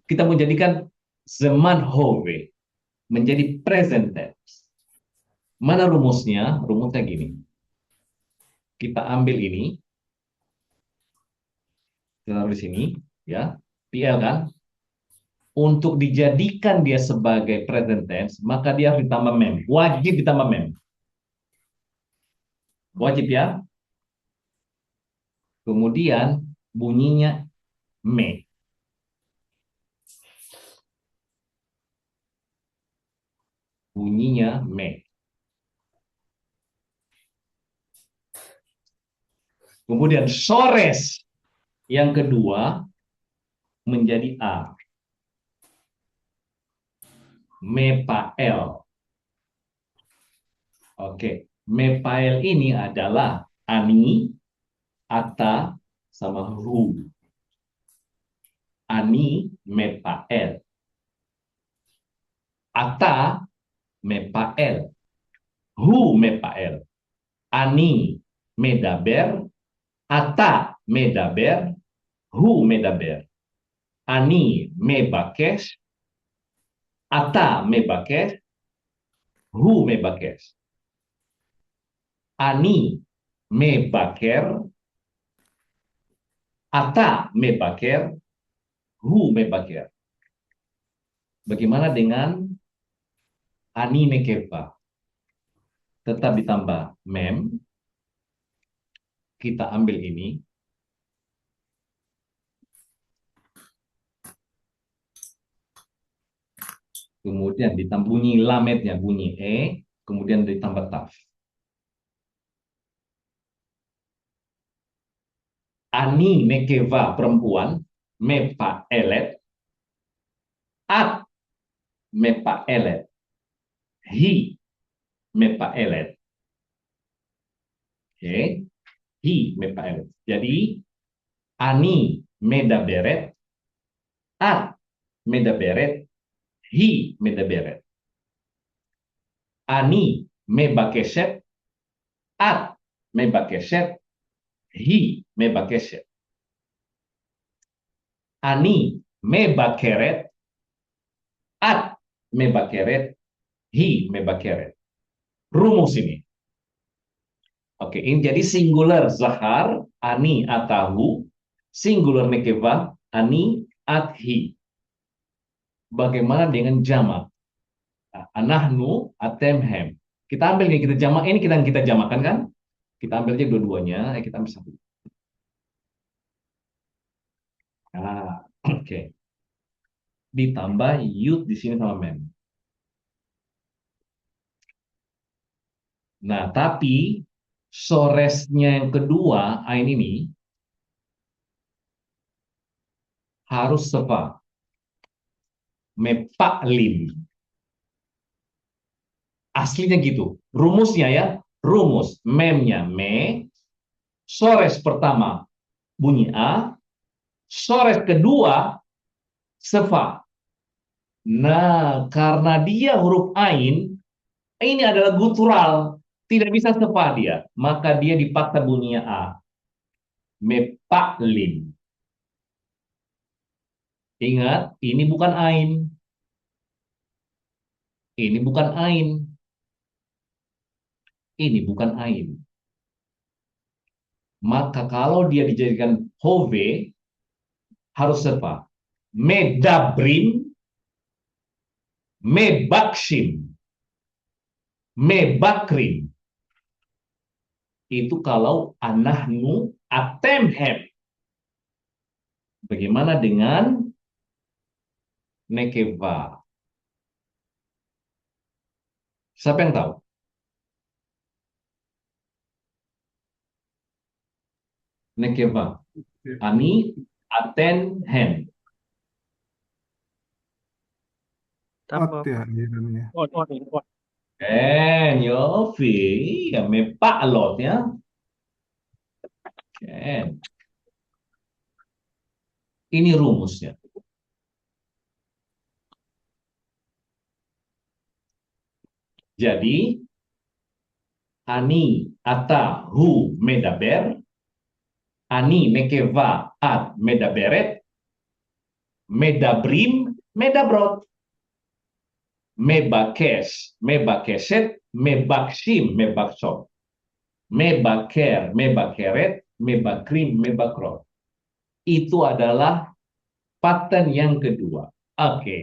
kita mau jadikan zaman have menjadi present tense. Mana rumusnya? Rumusnya gini. Kita ambil ini, kita taruh di sini, ya. PL kan? Untuk dijadikan dia sebagai present tense, maka dia harus ditambah mem. Wajib ditambah mem. Wajib ya. Kemudian bunyinya me. Bunyinya me. Kemudian sores yang kedua menjadi a. Mepael. Oke, mepael ini adalah ani, ata, sama hu. Ani mepael. Ata mepael. Hu mepael. Ani medaber. Ata medaber. Hu medaber. Ani mebakesh. Ata mebakesh. Hu mebakesh. Ani mebaker. Ata mebaker. Hu mebaker. Bagaimana dengan ani mekeva? Tetap ditambah mem. Kita ambil ini. Kemudian ditambah bunyi lametnya, bunyi e. Kemudian ditambah taf. Ani mekeva perempuan. Mepa elet. At mepa elet. Hi mepa elet. Oke. Hi mepa elet. Jadi ani medaberet. At medaberet. Hi medaberet. Ani mebakeset. At mebakeset. Hi mebakeset. Ani mebakeret. At mebakeret. Hi mebakeret. Rumus ini. Oke, ini jadi singular zahar, ani atahu, singular nekeva, ani athi. Bagaimana dengan jamak? Anahnu atemhem. Kita ambil nih, kita jamak ini kita jamakan kan? Kita ambil aja dua-duanya, kita ambil satu. Nah, oke. Ditambah yud di sini sama mem. Nah, tapi soresnya yang kedua, ain ini harus sepa. Mepaklim. Aslinya gitu. Rumusnya ya, rumus. Memnya me. Sores pertama bunyi a. Sores kedua sefa. Nah, karena dia huruf ain, ini adalah gutural. Tidak bisa sefa dia. Maka dia dipaksa bunyinya a. Mepaklim. Ingat, ini bukan ain. Ini bukan ain. Ini bukan ain. Maka kalau dia dijadikan hove, harus sepa. Medabrim, mebakshim, mebakrim. Itu kalau anahnu atemhem. Bagaimana dengan nekeva? Siapa yang tahu? Nekeva. Ani atenhem. Ot ya namanya. On. Yofi, ya mepak lot ya. Ken. Ini rumusnya. Jadi, אני, אתה, הוא מדבר, אני, נקבה, את מדברת, מדברים, מדברות. מבקש, מבקשת, מבקשים, מבקשות. מבקר, מבקרת, מבקרים, מבקרות. Itu adalah pattern yang kedua. Oke,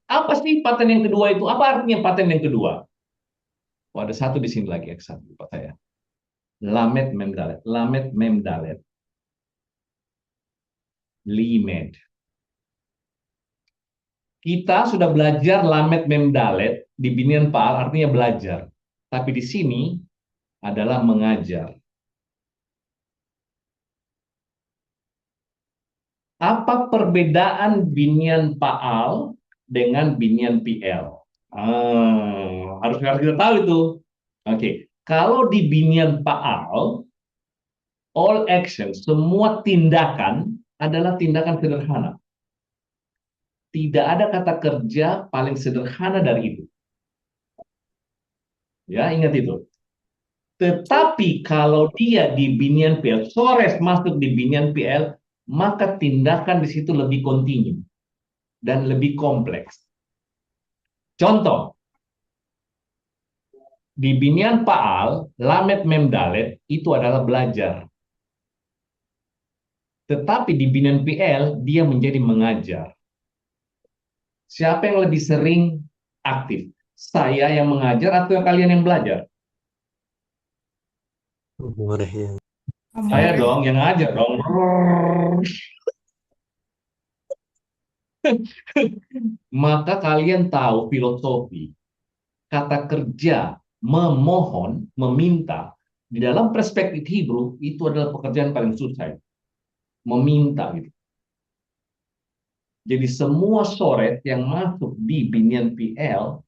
apa sih pattern yang kedua itu? Apa artinya pattern yang kedua? Oh, ada satu di sini lagi, X1, lupa saya. Lamet memdalet, lamet memdalet. Limed. Kita sudah belajar lamet memdalet di binian pa'al, artinya belajar. Tapi di sini adalah mengajar. Apa perbedaan binian pa'al dengan binian PL? Harus kita tahu itu. Oke, kalau di binian pa'al, all action, semua tindakan adalah tindakan sederhana. Tidak ada kata kerja paling sederhana dari itu. Ya, ingat itu. Tetapi kalau dia di binian PL, sores masuk di binian PL, maka tindakan di situ lebih kontinu dan lebih kompleks. Contoh, di binian pa'al, lamet memdalet itu adalah belajar. Tetapi di binian PL, dia menjadi mengajar. Siapa yang lebih sering aktif? Saya yang mengajar atau kalian yang belajar? Amore ya. Saya Amore. dong yang ngajar dong. Maka kalian tahu filosofi kata kerja memohon, meminta di dalam perspektif Hebrew itu adalah pekerjaan paling susah. Meminta gitu. Jadi semua soret yang masuk di binian PL,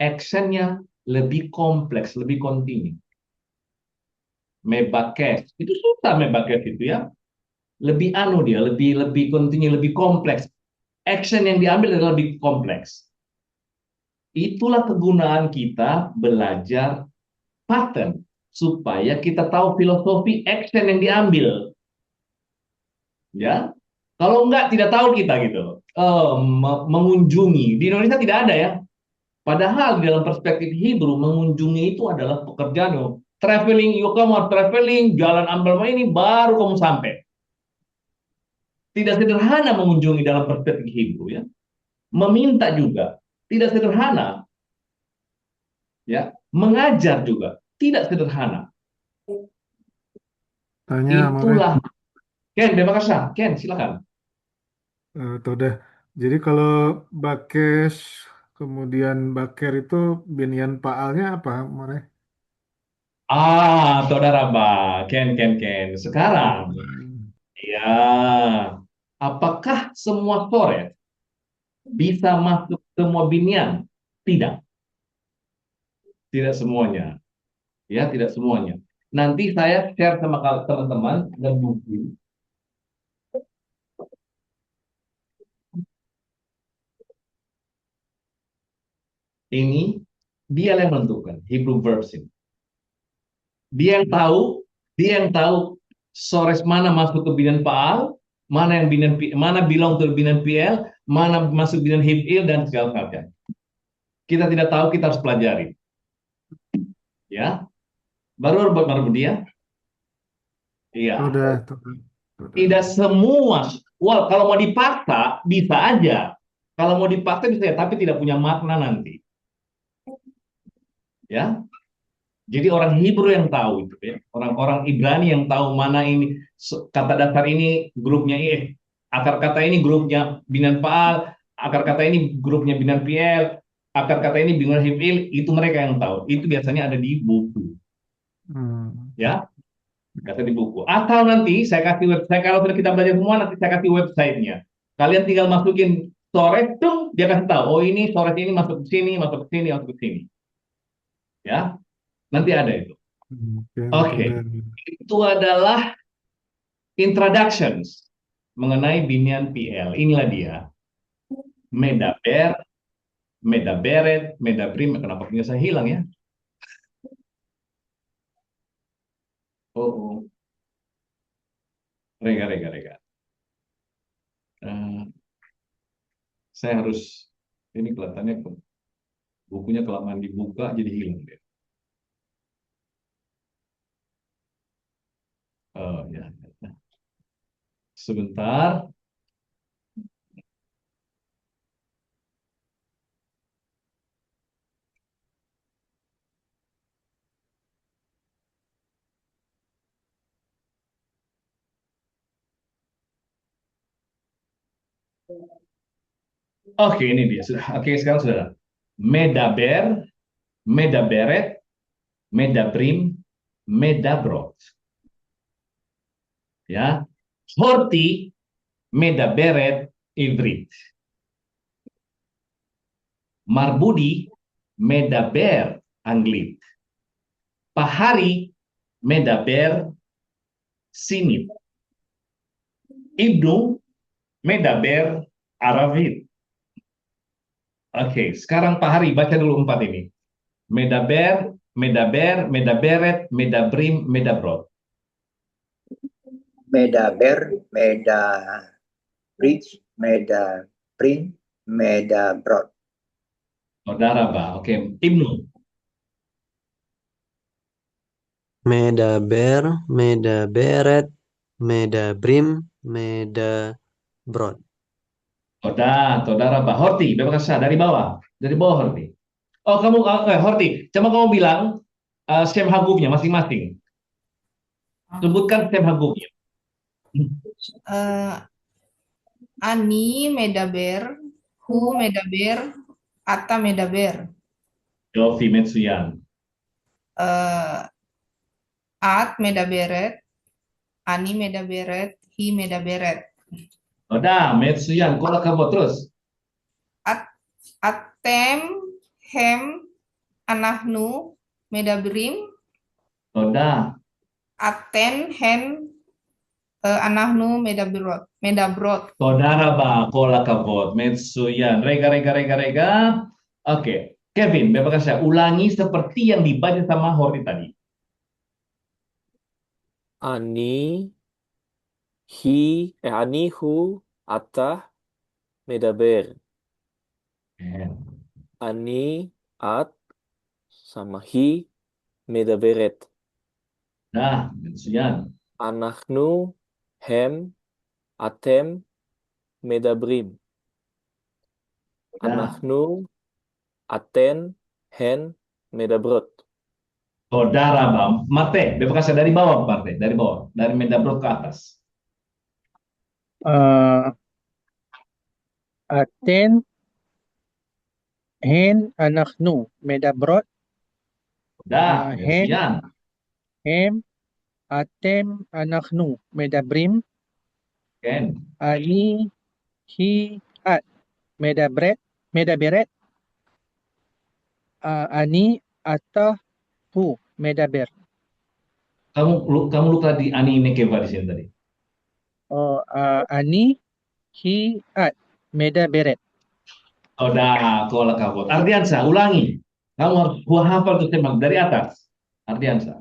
actionnya lebih kompleks, lebih kontinu. Mebakes, itu susah mebakes itu ya. Lebih dia, lebih kontinu, lebih kompleks. Action yang diambil adalah lebih kompleks. Itulah kegunaan kita belajar pattern supaya kita tahu filosofi action yang diambil. Ya, kalau enggak tidak tahu kita gitu. Mengunjungi di Indonesia tidak ada ya. Padahal di dalam perspektif Hebrew mengunjungi itu adalah pekerjaan. Traveling, kamu harus traveling, jalan ambil ini baru kamu sampai. Tidak sederhana mengunjungi dalam perspektif Hebrew ya. Meminta juga tidak sederhana. Ya, mengajar juga tidak sederhana. Tanya, Amore. Itulah. Ken, terima kasih. Ken, silakan. Tuh udah. Jadi kalau bakes, kemudian baker itu binian paalnya apa, Amore? Saudara Ken. Sekarang, ya, apakah semua coret bisa masuk semua binian? Tidak. Tidak semuanya. Ya, tidak semuanya. Nanti saya share sama teman-teman dan buku. Ini dia yang menentukan Hebrew verbs ini. Dia yang tahu sores mana masuk ke binian pa'al, mana yang mana belong ke binian PL, mana masuk binian hif'il dan segala macam. Kita tidak tahu, kita harus pelajari. Ya. Baru dia. Iya. Udah. Tidak semua. Wah, kalau mau dipaksa bisa aja. Kalau mau dipaksa bisa ya, tapi tidak punya makna nanti. Ya. Jadi orang Hebrew yang tahu itu ya. Orang-orang Ibrani yang tahu mana ini kata dasar ini grupnya akar kata ini grupnya binan pa'al, akar kata ini grupnya binan PL, akar kata ini binan hif'il, itu mereka yang tahu. Itu biasanya ada di buku. Ya. Biasa di buku. Atau nanti saya kasih website, kalau sudah kita belajar semua nanti saya kasih websitenya. Kalian tinggal masukin sores, dia kasih tahu. Oh ini sores ini masuk ke sini, masuk ke sini, masuk ke sini. Ya. Nanti ada itu. Oke. Itu adalah Introductions mengenai binian PL. Inilah dia. Medaber, medaberet, medabrim. Kenapa punya saya hilang ya? Oh, rega, rega, rega. Eh, saya harus, ini kelihatannya bukunya kelamaan dibuka jadi hilang dia. Oh ya, sebentar. Oke, ini dia sudah. Oke, sekarang sudah. Medaber, medaberet, medabrim, medabrot. Ya, Horti, medaberet, ivrit. Marbudi, medaber, Anglit. Pahari, medaber, Sinit. Ibnu, medaber, Aravit. Oke, sekarang Pahari baca dulu 4 ini. Medaber, medaber, medaberet, medabrim, medabrot. Medaber, medabridge, medabrin, medabrot. Saudara, Pak. Oke, Ibnu. Medaber, medaberet, medabrim, medabrot. Saudara, Pak. Horti, bebas kasar dari bawah. Dari bawah, Horti. Oh, kamu, Horti, coba kamu bilang Syem Hagubnya masing-masing. Sebutkan Syem Hagubnya. Eh, Ani medaber, hu medaber, ata medaber. Yofi Metsuyan. Eh, At medaberet, ani medaberet, hi medaberet. Metsuyan. Kola kamu terus. Atem, hem, anahnu, medabrim, aten, hen, anahnu, medabrot. Saudara, Pak. Kola kabot. Metsuyan. Rega, rega, rega, rega. Oke. Kevin, bebas kasar. Ulangi seperti yang dibaca sama Horti tadi. Ani, ani, hu, ata, medaber. Ani, at, sama hi, medaberet. Metsuyan. Anahnu, hem, atem, medabrim. Anahnu, aten, hen, medabrot. Saudara, Bang. Mate, bebas kasar dari bawah, Mate. Dari bawah. Dari medabrot ke atas. Aten, hen, anaknu, medabrot, hen, Metsuyan. hem, atem, anaknu, medabrim, Ken. ani, hi, at, medaberet, ani, ata, hu, medaber. Kamu lupa di Ani Nekeva di sini tadi. Ani, hi, at, medaberet. Kola kabut. Ardiansa, ulangi. Kamu harus hafal tuh tembak dari atas. Ardiansa.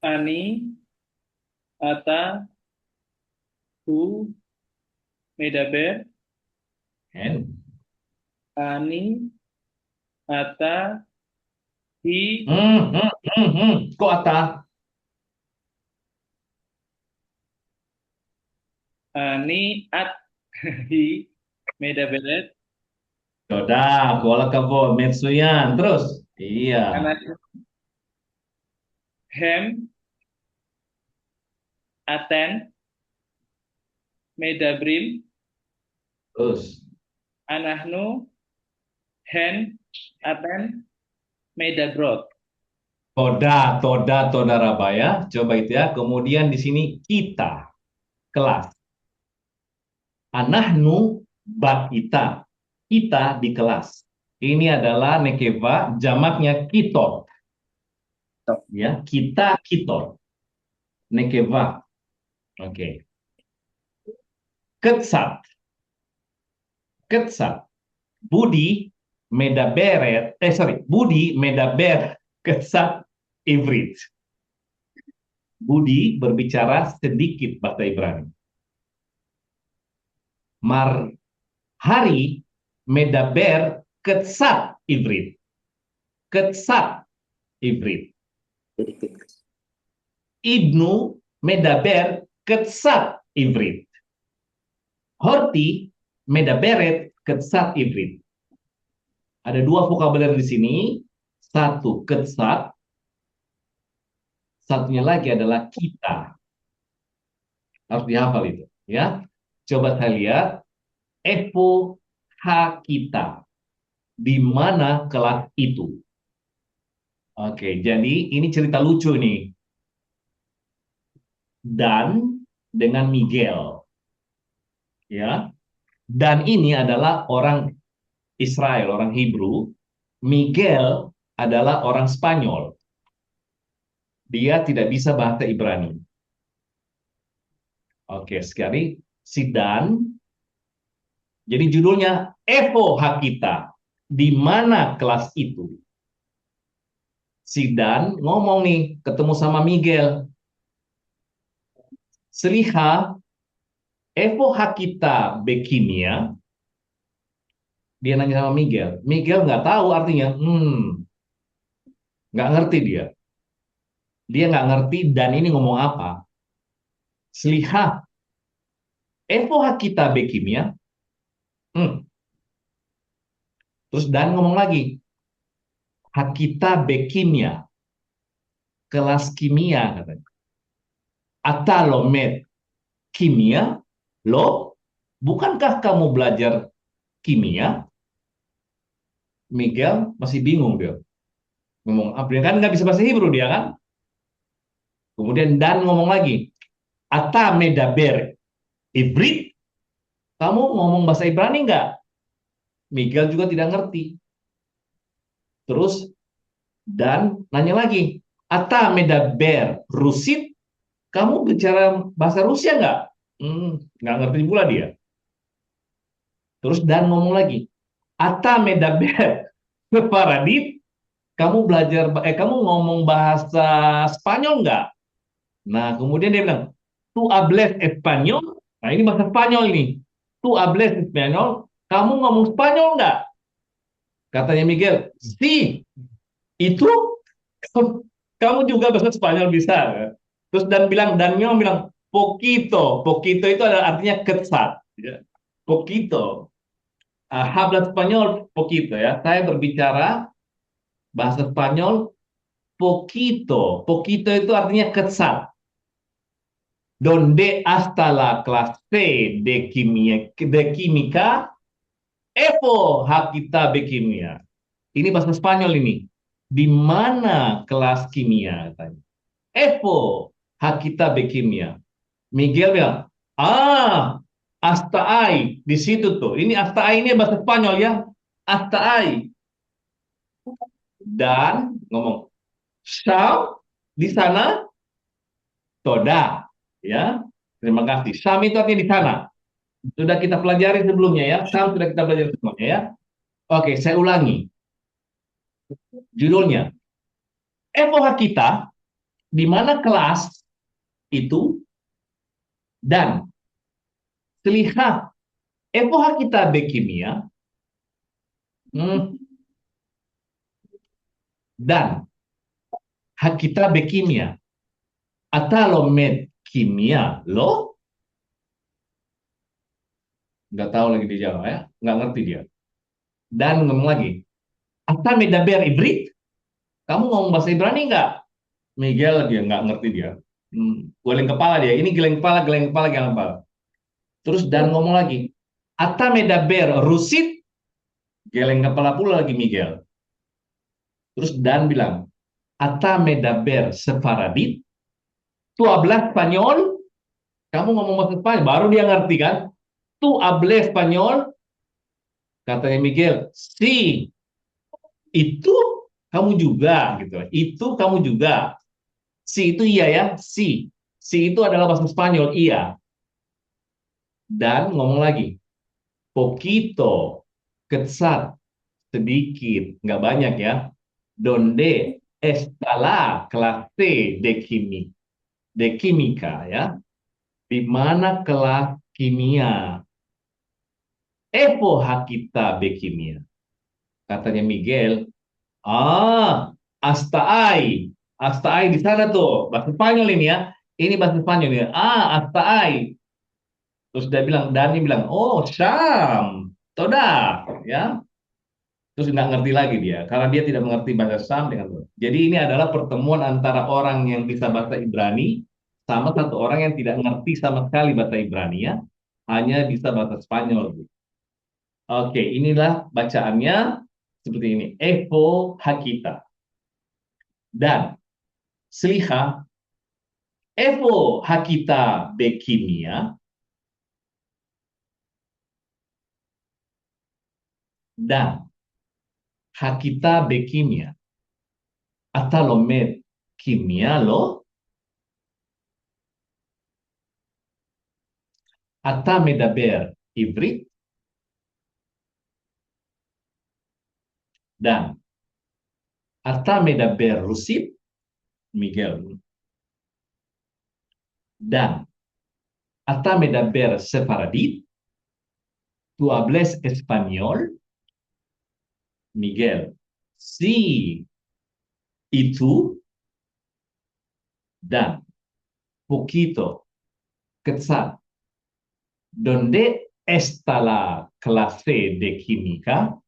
Ani, ata, hu, medaber, Ken. ani, ata, hi, Kok ata? ani, at, hi, medaberet, Kola kabut. Metsuyan. Terus. Iya. anak, hem, aten, medabrim, Terus. anahnu, hen, aten, medabrot. Toda Rabaya. Coba itu ya. Kemudian di sini kita. Kelas. Anahnu bat ita. Kita di kelas. Ini adalah nekeva, jamaknya kitot. Ya, kita kitot. Nekeva. Oke. Ketsat. Ketsat. Budi medaberet. Budi medaber ketsat Ivrit. Budi berbicara sedikit bahasa Ibrani. Hari medaber ketsat Ivrit. Ketsat Ivrit. Ibnu medaber ketsat Ivrit. Horti medaberet ketsat Ivrit. Ada dua vokabuler di sini. Satu ketsat, satunya lagi adalah kita. Harus dihafal itu, ya. Coba saya lihat. Epo ha kita. Di mana kelas itu? Oke, jadi ini cerita lucu nih. Dan dengan Miguel. Ya. Dan ini adalah orang Israel, orang Hebrew. Miguel adalah orang Spanyol. Dia tidak bisa bahasa Ibrani. Oke, sekali si Dan. Jadi judulnya Evo Hakita. Di mana kelas itu? Si Dan ngomong nih, ketemu sama Miguel. Seliha Evo Hakita Bekimia. Dia nanya sama Miguel. Miguel nggak tahu artinya. Nggak ngerti dia. Dia nggak ngerti Dan ini ngomong apa. Seliha Evo Hakita Bekimia. Terus Dan ngomong lagi. Hakita Bekimia. Kelas kimia katanya. Atalomet kimia. Lo, bukankah kamu belajar kimia? Miguel masih bingung dia. Ngomong apa? Dia kan nggak bisa bahasa Hebrew dia kan. Kemudian Dan ngomong lagi. Ata medaber Ibrit. Kamu ngomong bahasa Ibrani nggak? Miguel juga tidak ngerti. Terus Dan nanya lagi. Ata medaber Rusit. Kamu bicara bahasa Rusia nggak? Nggak ngerti pula dia. Terus Dan ngomong lagi. Ata medaber Separadit. Kamu ngomong bahasa Spanyol nggak? Nah, kemudian dia bilang, tu hables Espanyol. Nah, ini bahasa Spanyol ini. Tu hables Espanyol. Kamu ngomong Spanyol nggak? Katanya Miguel, si. Itu kamu juga bahasa Spanyol bisa. Terus Dan bilang, poquito. Poquito itu adalah artinya ketsat. Ya. Poquito. Habla Spanyol, poquito ya. Saya berbicara bahasa Spanyol, poquito. Poquito itu artinya ketsat. Donde hasta la clase de química, Evo Hakita Bekimia. Ini bahasa Spanyol ini. Di mana kelas kimia katanya? Evo Hakita Bekimia. Miguel bilang, hasta ahí. Di situ tuh. Ini hasta ahí ini bahasa Spanyol ya. Hasta ahí. Dan ngomong, Sam di sana, toda. Ya, terima kasih. Sam itu artinya di sana. Sudah kita pelajari sebelumnya ya. Sam sudah kita pelajari sebelumnya ya. Oke, saya ulangi. Judulnya, Evoha kita, di mana kelas itu, dan selihat Evoha kita bekimia, dan hak kita bekimia, atalomet kimia, lo? Nggak tahu lagi dia jawab ya, nggak ngerti dia. Dan ngomong lagi, Ata medaber Ibrit, kamu ngomong bahasa Ibrani nggak? Miguel dia nggak ngerti dia. Geleng kepala dia, ini geleng kepala. Terus Dan ngomong lagi, Ata medaber Rusit, geleng kepala pula lagi Miguel. Terus Dan bilang, Ata medaber Separadit, tu hablas Spanyol, kamu ngomong bahasa Spanyol, baru dia ngerti kan? Tu hablas Spanyol, katanya Miguel, si, itu kamu juga gitu. Itu kamu juga. Si itu iya ya, si. Si itu adalah bahasa Spanyol, iya. Dan ngomong lagi, poquito, kecap, sedikit, nggak banyak ya. Donde está la clase de química ya. Di mana kelas kimia? Epoha kita bekimia. Katanya Miguel, hasta hay. Hasta hay di sana tuh. Bahasa Spanyol ini ya. Ini bahasa Spanyol ya. Hasta hay. Terus dia bilang, Dani bilang, oh, Syam. Toda. Ya. Terus nggak ngerti lagi dia. Karena dia tidak mengerti bahasa Syam dengan benar. Jadi ini adalah pertemuan antara orang yang bisa bahasa Ibrani sama satu orang yang tidak ngerti sama sekali bahasa Ibrani ya. Hanya bisa bahasa Spanyol. Oke, inilah bacaannya seperti ini. Evo Hakita. Dan Sliha, Evo Hakita Bekimia. Dan Hakita Bekimia. Atalomet Kimia lo. Ata medaber Ivrit. Dan Ata medaber Rusit. Miguel. Dan Ata medaber Sefaradit. Tu hables español. Miguel. Si itu. Dan poquito. Kecap. Donde está la clase de química?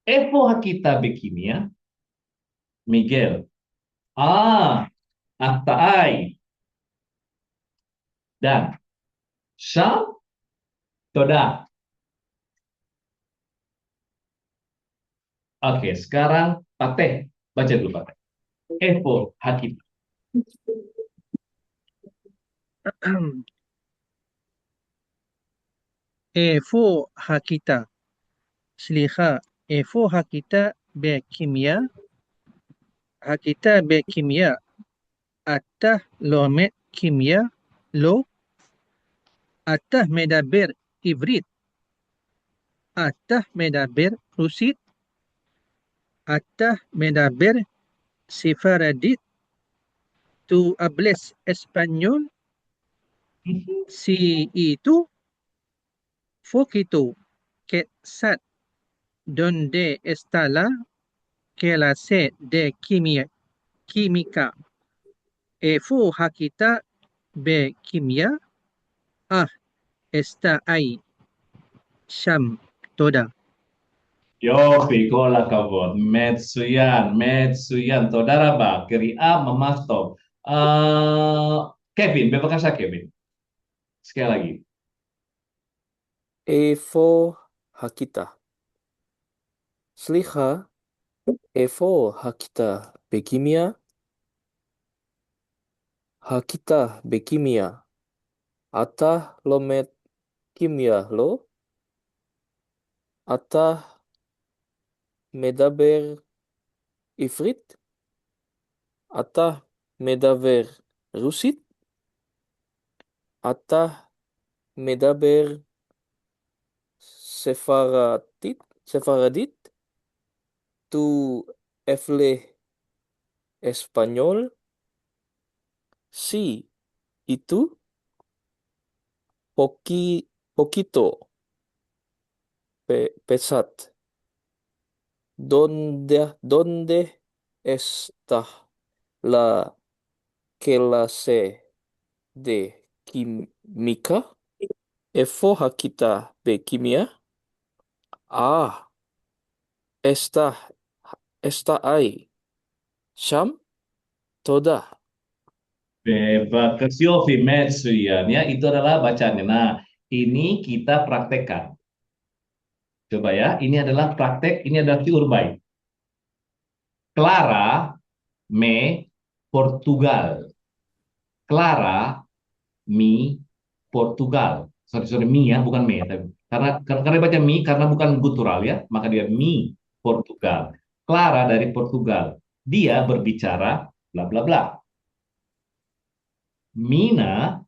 Epoha kita bekimia. Miguel. Hasta hay. Dan Syam toda. Oke, sekarang Pateh. Baca dulu Pateh. Epo Hakita. Efo hakita. Sliha. Efo hakita bekimia. Hakita bekimia. Atah lomet kimia. Lo. Atah medaber Ivrit. Atah medaber Rusit. Atah medaber Sefaradit. Tu hables español. Si itu poquito que sat donde está la clase de química. Fu hakita be kimia. Está ahí. Sham toda. Yopi, kola kavod. Metsuyan. Todara ba, Keria memasto. Kevin, bebas Kevin. Sekali lagi. Evo Hakita. Sliha, Evo Hakita Bekimia. Hakita Bekimia. Atah lomet kimia lo. Atah medaber Ivrit. Atah medaber Rusit. Atah medaber Sefaradit. Tu efle Espanyol. Si itu poquito pesat. ¿Dónde está la clase de química? Efo hakita bekimia. Está ahí. Sham toda. Bebas Yofi, Metsuyan. Ya, itu adalah bacaannya. Nah, ini kita praktekkan. Coba ya, ini adalah praktek, ini adalah si Urbay. Clara, me, Portugal. Clara, mi, Portugal. Sorry, mi ya, bukan me. Karena baca mi, karena bukan gutural ya, maka dia mi, Portugal. Clara dari Portugal. Dia berbicara, bla bla bla. Mina,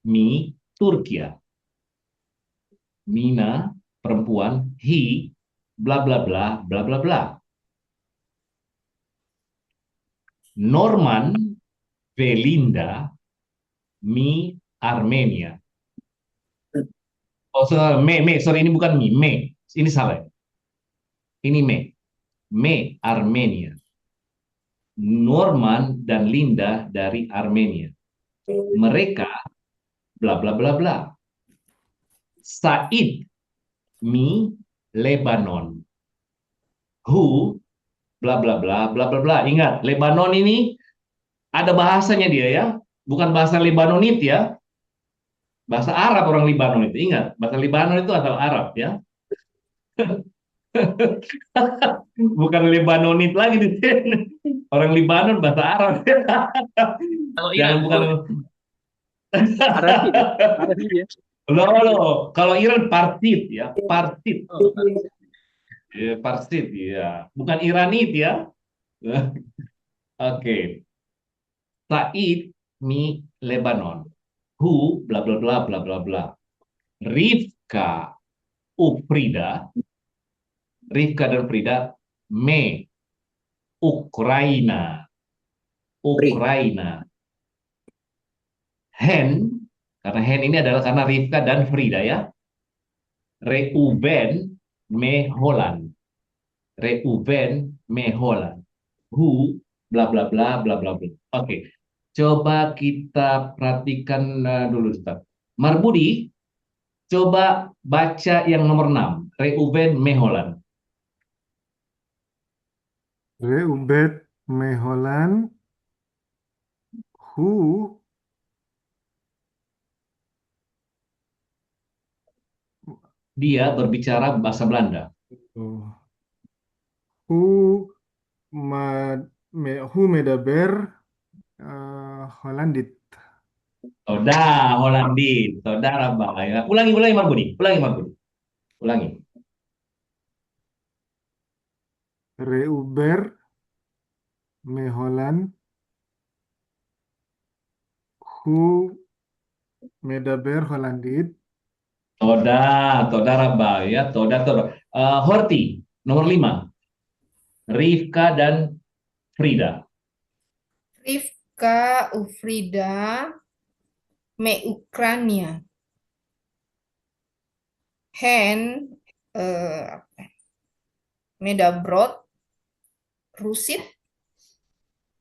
mi Turkia. Mina, perempuan, he, bla bla bla, bla bla bla. Norman, Belinda, mi Armenia. Oh, sorry, ini bukan me, ini salah. Ini me Armenia. Norman dan Linda dari Armenia. Mereka bla bla bla bla. Said, mi Lebanon. Who, bla bla bla bla bla bla. Ingat, Lebanon ini ada bahasanya dia ya, bukan bahasa Lebanonit ya. Bahasa Arab orang Libanon itu. Ingat, bahasa Libanon itu asal Arab ya. Bukan Lebanonit lagi di sini. Orang Libanon bahasa Arab. Kalau Jangan Iran, bukan. Arabi ya. Arabi ya. Loh, loh. Kalau Iran Parsit ya, Parsit. oh, Parsit ya, bukan Iranit ya. Oke. Said mi Lebanon. Who bla bla bla bla bla bla. Rifka Frida. Rifka dan Frida me Ukraina. Bri. Ukraina. Hen, karena Hen ini adalah karena Rifka dan Frida ya. Reuben me Holland. Reuben me Holland. Who bla bla bla bla bla bla. Oke. Coba kita perhatikan dulu Ustaz. Marbudi, coba baca yang nomor 6. Reuben me Holland. Reubet Meholan Hu Dia berbicara bahasa Belanda. oh, Hu Hu Medaber Hollandit. Toda, Hollandit. Saudara bahaya. Ulangi, ulangi Marbudi. Ulangi Marbudi. Ulangi. Reuber Meholan Hu Medaber Hollandit. Toda, Toda Rabah ya. Toda. Horti, nomor 5. Rifka dan Frida. Rifka Ufrida me Ukraina. Hen Medabrot Rusit.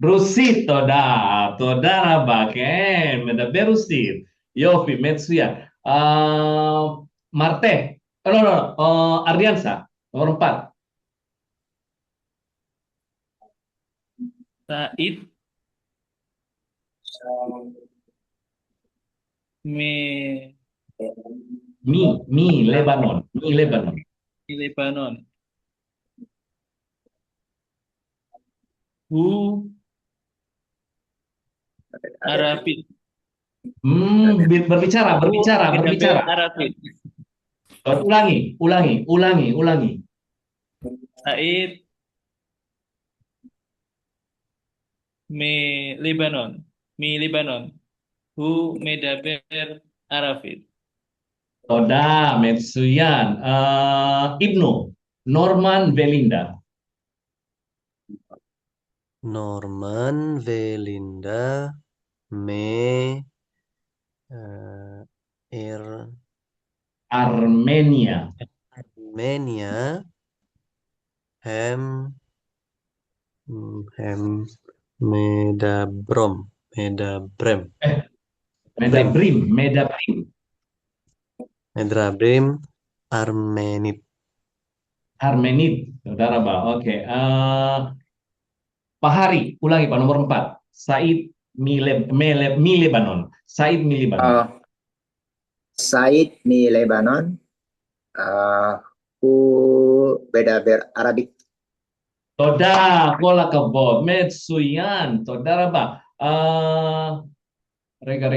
Rusit, Toda Rabah. Ken, Medaber Rusit. Yofi, Metsuya. Marte. Oh, no, no, no. Ardiansa, nomor 4. Said me Lebanon. Mi Lebanon. Lebanon. Who Arafid. Berbicara. Medaber Arafid. Ulangi. Said me Lebanon. Who Medaber Arafid. Toda, Metsuyan. Ibnu, Norman Belinda. Norman, Belinda, me, Armenia. Armenia, Hem, Medabrom, Medrabrim, Armenit. Saudara Pak. Oke. Pak Hari, ulangi Pak, nomor 4. Said mi Lebanon. Said mi Lebanon. Said mi Lebanon. Hu Medaber Arabic. Toda, kola kebot, Metsuyan, saudara Pak. Rega.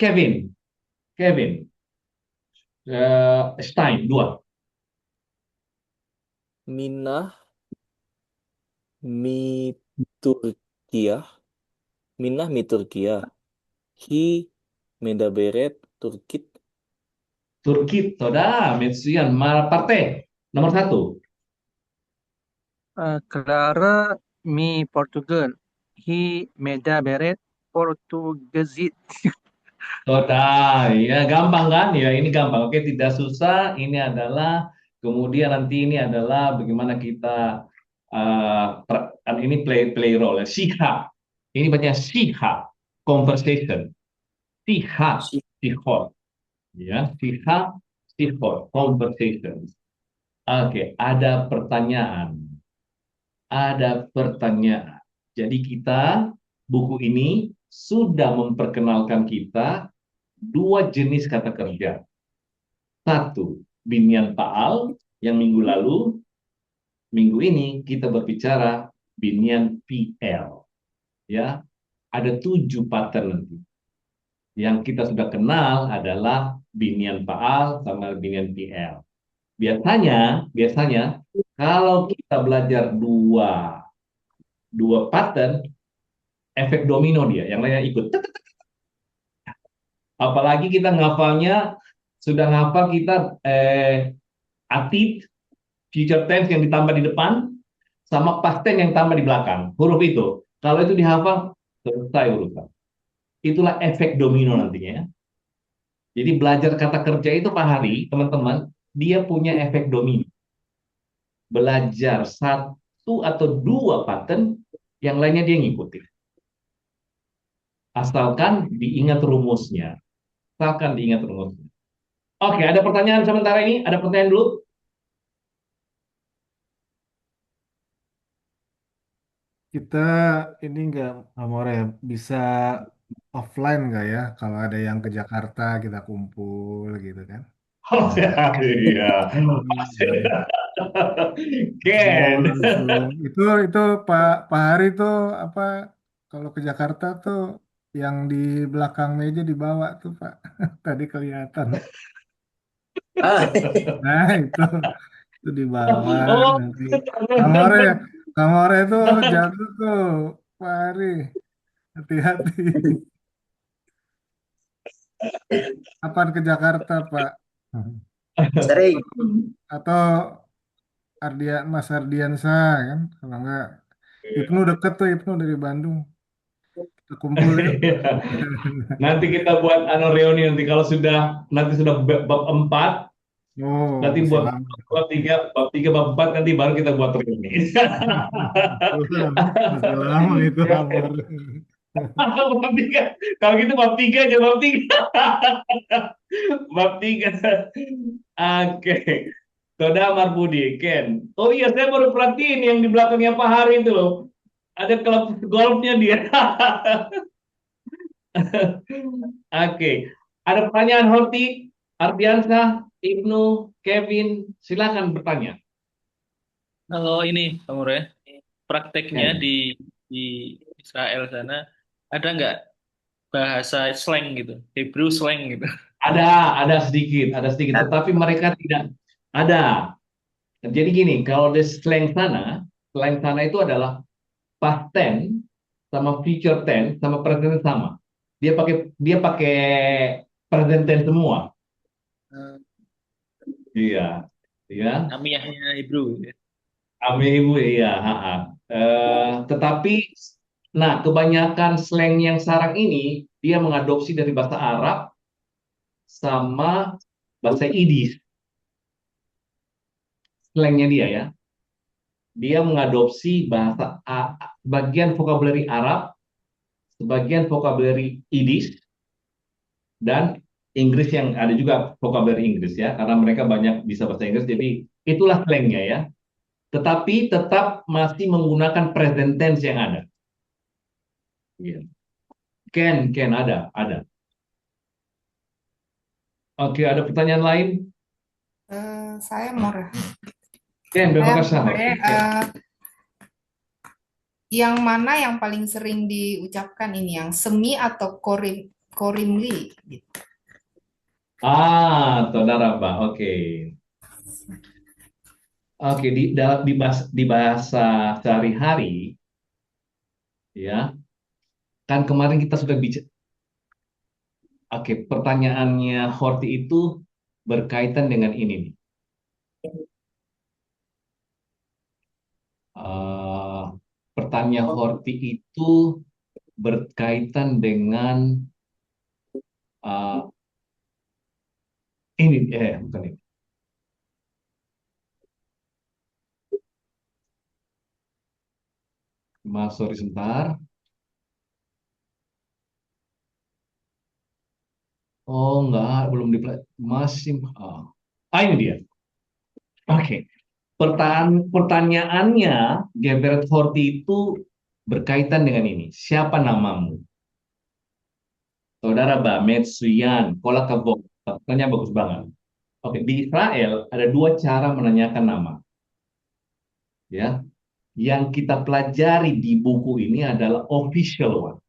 Kevin. Stein, 2. Minah mi Turkiya. Minna mi Turkiya. Hi medaberet Turkit. Turki, toda, Metsuyan, Malaparte. Nomor satu. Clara mi Portugal. He meda beret Portugezit. Toda, ya gampang kan? Ya ini gampang. Oke, tidak susah. Ini adalah, kemudian nanti ini adalah bagaimana kita, kan ini play role ya. Siha. Ini bacanya siha. Conversation. Siha. Si Sihor. Ya, siha. Sihor. Conversation. Oke, ada pertanyaan. Ada pertanyaan. Jadi kita, buku ini sudah memperkenalkan kita dua jenis kata kerja. Satu, binian faal yang minggu lalu. Minggu ini kita berbicara binian PL. Ya, ada 7 pattern nanti. Yang kita sudah kenal adalah binian faal sama binian PL. Biasanya kalau kita belajar dua pattern, efek domino dia, yang lainnya ikut. Apalagi kita ngafalnya, sudah ngafal kita atid, future tense yang ditambah di depan, sama past tense yang tambah di belakang. Huruf itu. Kalau itu dihafal, selesai urusan. Itulah efek domino nantinya ya. Jadi belajar kata kerja itu Pak Hari, teman-teman, dia punya efek domino. Belajar satu atau dua pattern, yang lainnya dia ngikutin. Asalkan diingat rumusnya. Asalkan diingat rumusnya. Oke, ada pertanyaan sementara ini? Ada pertanyaan dulu? Kita ini nggak Amore bisa offline nggak ya? Kalau ada yang ke Jakarta kita kumpul gitu kan? Oh, Nah, iya. ngobrol Ken. langsung. Itu Pak Hari tuh apa? Kalau ke Jakarta tuh yang di belakang meja dibawa tuh Pak. Tadi kelihatan. Ah, Nah itu dibawa Oh, nanti. Kamore Kamore itu jatuh tuh Pak Hari. Hati-hati. Kapan ke Jakarta Pak? sering. Atau Mas Ardiansah kan? Kalau enggak Ibnu deket tuh Ibnu dari Bandung. Kita kumpul yuk. nanti kita buat reuni nanti kalau sudah bab 4, Oh, nanti masih buat lama. bab 3, bab 4 nanti baru kita buat reuni. Masih lama itu Amor. Bab 3. Kalau gitu bab 3 aja bab 3. Bab 3. Oke. Toda Marbudi, Ken. Oh iya, saya baru perhatiin yang di belakangnya Pak Hari itu loh. Ada klub golfnya dia. Oke. Ada pertanyaan Horti, Ardiansa, Ibnu, Kevin, silakan bertanya. Kalau ini, Kamu ya, prakteknya Ken. di Israel sana ada nggak bahasa slang gitu, Hebrew slang gitu? Ada sedikit, tetapi mereka tidak ada. Jadi gini, kalau di slang sana itu adalah past tense sama future tense sama present tense sama. Dia pakai present tense semua. Iya, iya. Amiahnya Hebrew ya. Amin Ibu, iya. Ha-ha. Tetapi, nah kebanyakan slang yang sekarang ini dia mengadopsi dari bahasa Arab sama bahasa Yiddish, slangnya dia ya. Dia mengadopsi bagian vocabulary Arab, sebagian vocabulary Yiddish, dan Inggris yang ada juga vocabulary Inggris ya, karena mereka banyak bisa bahasa Inggris, jadi itulah slangnya ya. Tetapi tetap masih menggunakan present tense yang ada. Iya. Can ada. Oke, ada pertanyaan lain? Saya mau Ken, saya kasih. mau Oke, Ken. yang mana yang paling sering diucapkan ini, yang semi atau korimli gitu. Saudara Pak. Oke. Oke, di bahasa sehari-hari ya, Kan kemarin kita sudah bicara. Oke, pertanyaannya Horti itu berkaitan dengan ini nih. Eh, pertanyaan Horti itu berkaitan dengan eh, ini, bukan ini. Mas, sorry sebentar. Oh, enggak, belum masih. Ini dia. Oke, pertanyaannya, Gebert Horti itu berkaitan dengan ini. Siapa namamu? Saudara Bamet Suyan, Kolakabok. Pertanyaan bagus banget. Oke, di Israel ada dua cara menanyakan nama. Ya, yang kita pelajari di buku ini adalah official one,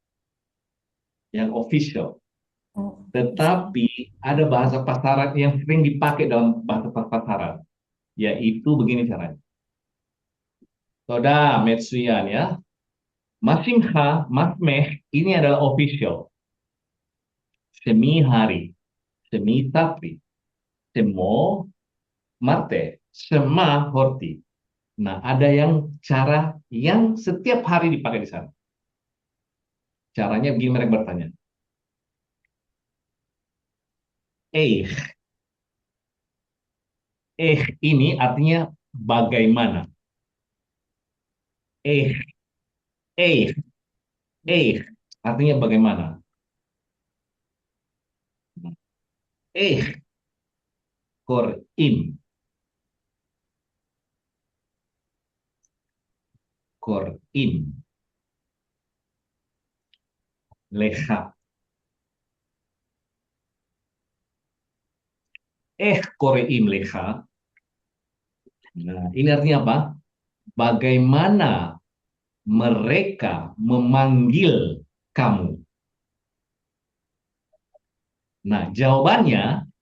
yang official. Oh, Tetapi ada bahasa pasaran yang sering dipakai dalam bahasa pasaran, yaitu begini caranya. Saudara Metsuyan ya, Masimha, Masmeh, ini adalah official. Semi hari, semi tapi, semo, mate, sema horti. Nah, ada yang cara yang setiap hari dipakai di sana. Caranya begini, mereka bertanya. Eh, ini artinya bagaimana. Eh, eh, artinya bagaimana. Korim, korim, leha. Korim leha. Nah, ini artinya apa? Bagaimana mereka memanggil kamu. Nah, jawabannya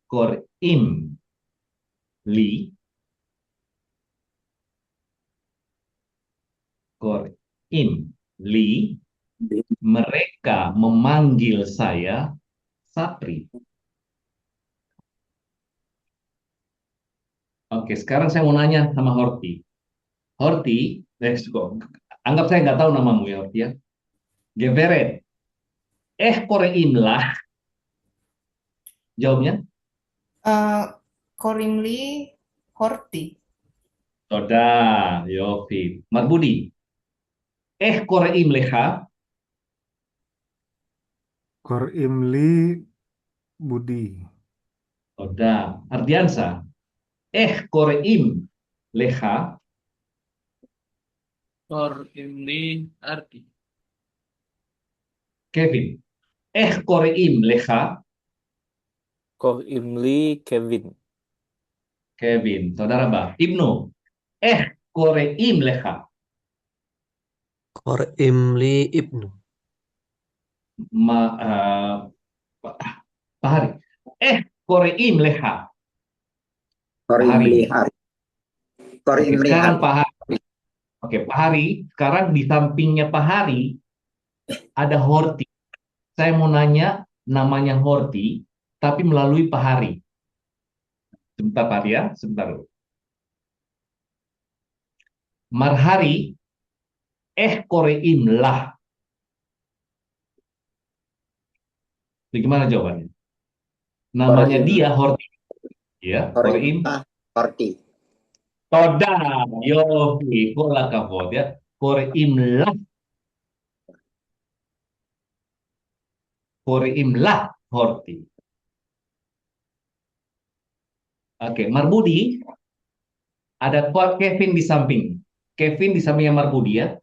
korim li, korim li, mereka memanggil saya Sapri. Oke, sekarang saya mau nanya sama Horti. Horti, anggap saya nggak tahu namamu ya Horti ya. Geveret, koreim lah. Jawabnya? Korimli Horti. Soda, Yofi. Marbudi, koreim leha. Korimli Budi. Soda, Ardiansa, koreim leha. Kor Imli Ardi. Kevin, koreim leha. Kor Imli Kevin. Kevin, saudara Bah. Ibnu, koreim leha. Korimli Ibnu. Pak Hari, koreim leha. Korim Hari. lihari. Korim Oke, sekarang lihari. Pak Hari. Oke, Pak Hari, sekarang di sampingnya Pak Hari ada Horti. Saya mau nanya namanya Horti, tapi melalui Pak Hari. Sebentar Pak Hari ya, sebentar. Marhari, koreim lah. Bagaimana jawabannya? Namanya Korim, dia Horti. Ya, korim koreim. lah, Horti. Toda, yofi, kola kavod ya. Koreim lah. Koreim lah Horti. Oke, Marbudi, ada Kevin di samping. Kevin di sampingnya Marbudi ya.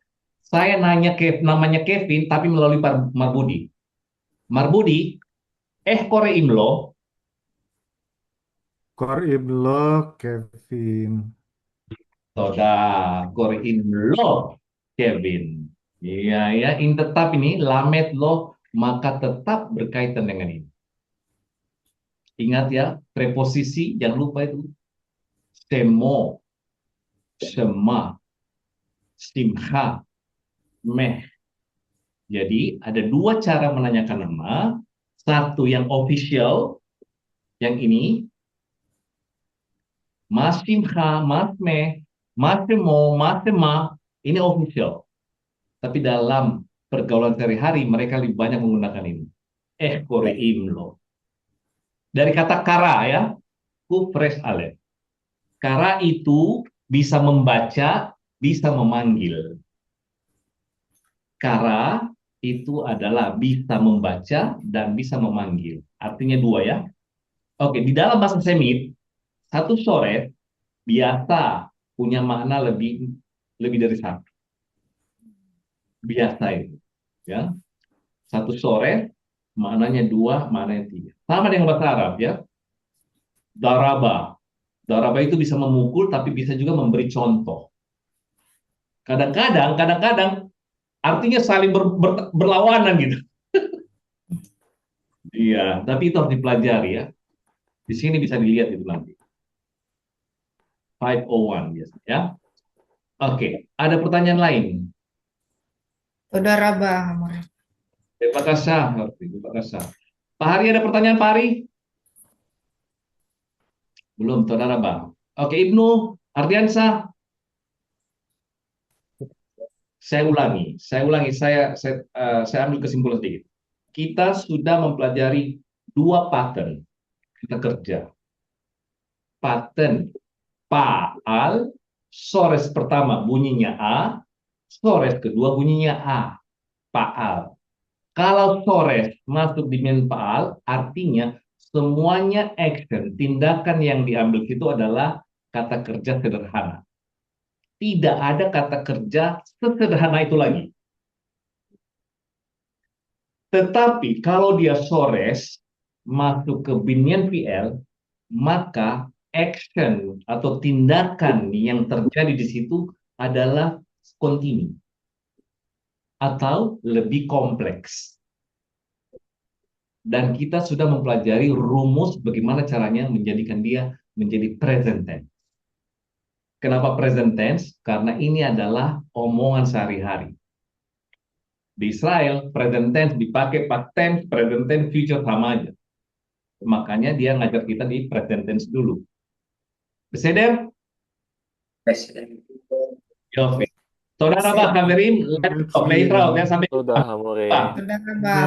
Saya nanya namanya Kevin, tapi melalui Marbudi. Marbudi, koreim lo. Korimlo Kevin. Toda, koreim lo, Kevin. Iya, ya, ini tetap ini, lamet lo, maka tetap berkaitan dengan ini. Ingat ya, preposisi, jangan lupa itu. Semo, sema, simha, meh. Jadi ada dua cara menanyakan nama. Satu yang official, yang ini, masimha, masmeh, masemo, masema, ini official. Tapi dalam pergaulan sehari-hari mereka lebih banyak menggunakan ini. Koreim lo. Dari kata kara ya, kufres alef. Kara itu bisa membaca, bisa memanggil. Kara itu adalah bisa membaca dan bisa memanggil. Artinya dua ya. Oke, di dalam bahasa Semit, satu soret biasa punya makna lebih dari satu. Biasa itu. Ya. Satu soret maknanya dua, maknanya tiga. Sama dengan bahasa Arab ya. Daraba. Daraba itu bisa memukul tapi bisa juga memberi contoh. Kadang-kadang artinya saling berlawanan gitu. Iya, tapi itu harus dipelajari ya. Di sini bisa dilihat itu nanti. 501 biasanya ya. Oke, ada pertanyaan lain. Saudara Bah, More. Terima kasih. Terima kasih. Pak Hari ada pertanyaan Pak Hari? Belum, saudara Bang. Oke, Ibnu Ardiansah. Saya ulangi. Saya ambil kesimpulan sedikit. Kita sudah mempelajari dua pattern kita kerja. Pattern Paal, sores pertama bunyinya A, sores kedua bunyinya A, Paal. Kalau sores masuk di menpaal, artinya semuanya action, tindakan yang diambil itu adalah kata kerja sederhana. Tidak ada kata kerja sesederhana itu lagi. Tetapi kalau dia sores masuk ke binyan VL, maka action atau tindakan yang terjadi di situ adalah kontinu atau lebih kompleks. Dan kita sudah mempelajari rumus bagaimana caranya menjadikan dia menjadi present tense. Kenapa present tense? Karena ini adalah omongan sehari-hari. Di Israel, present tense dipakai past tense, present tense, future sama aja. Makanya dia ngajar kita di present tense dulu. Beseder? Oke. Saudara Pak Kamerim, let's talk later ya sampai Sudah, More. Saudara Bah.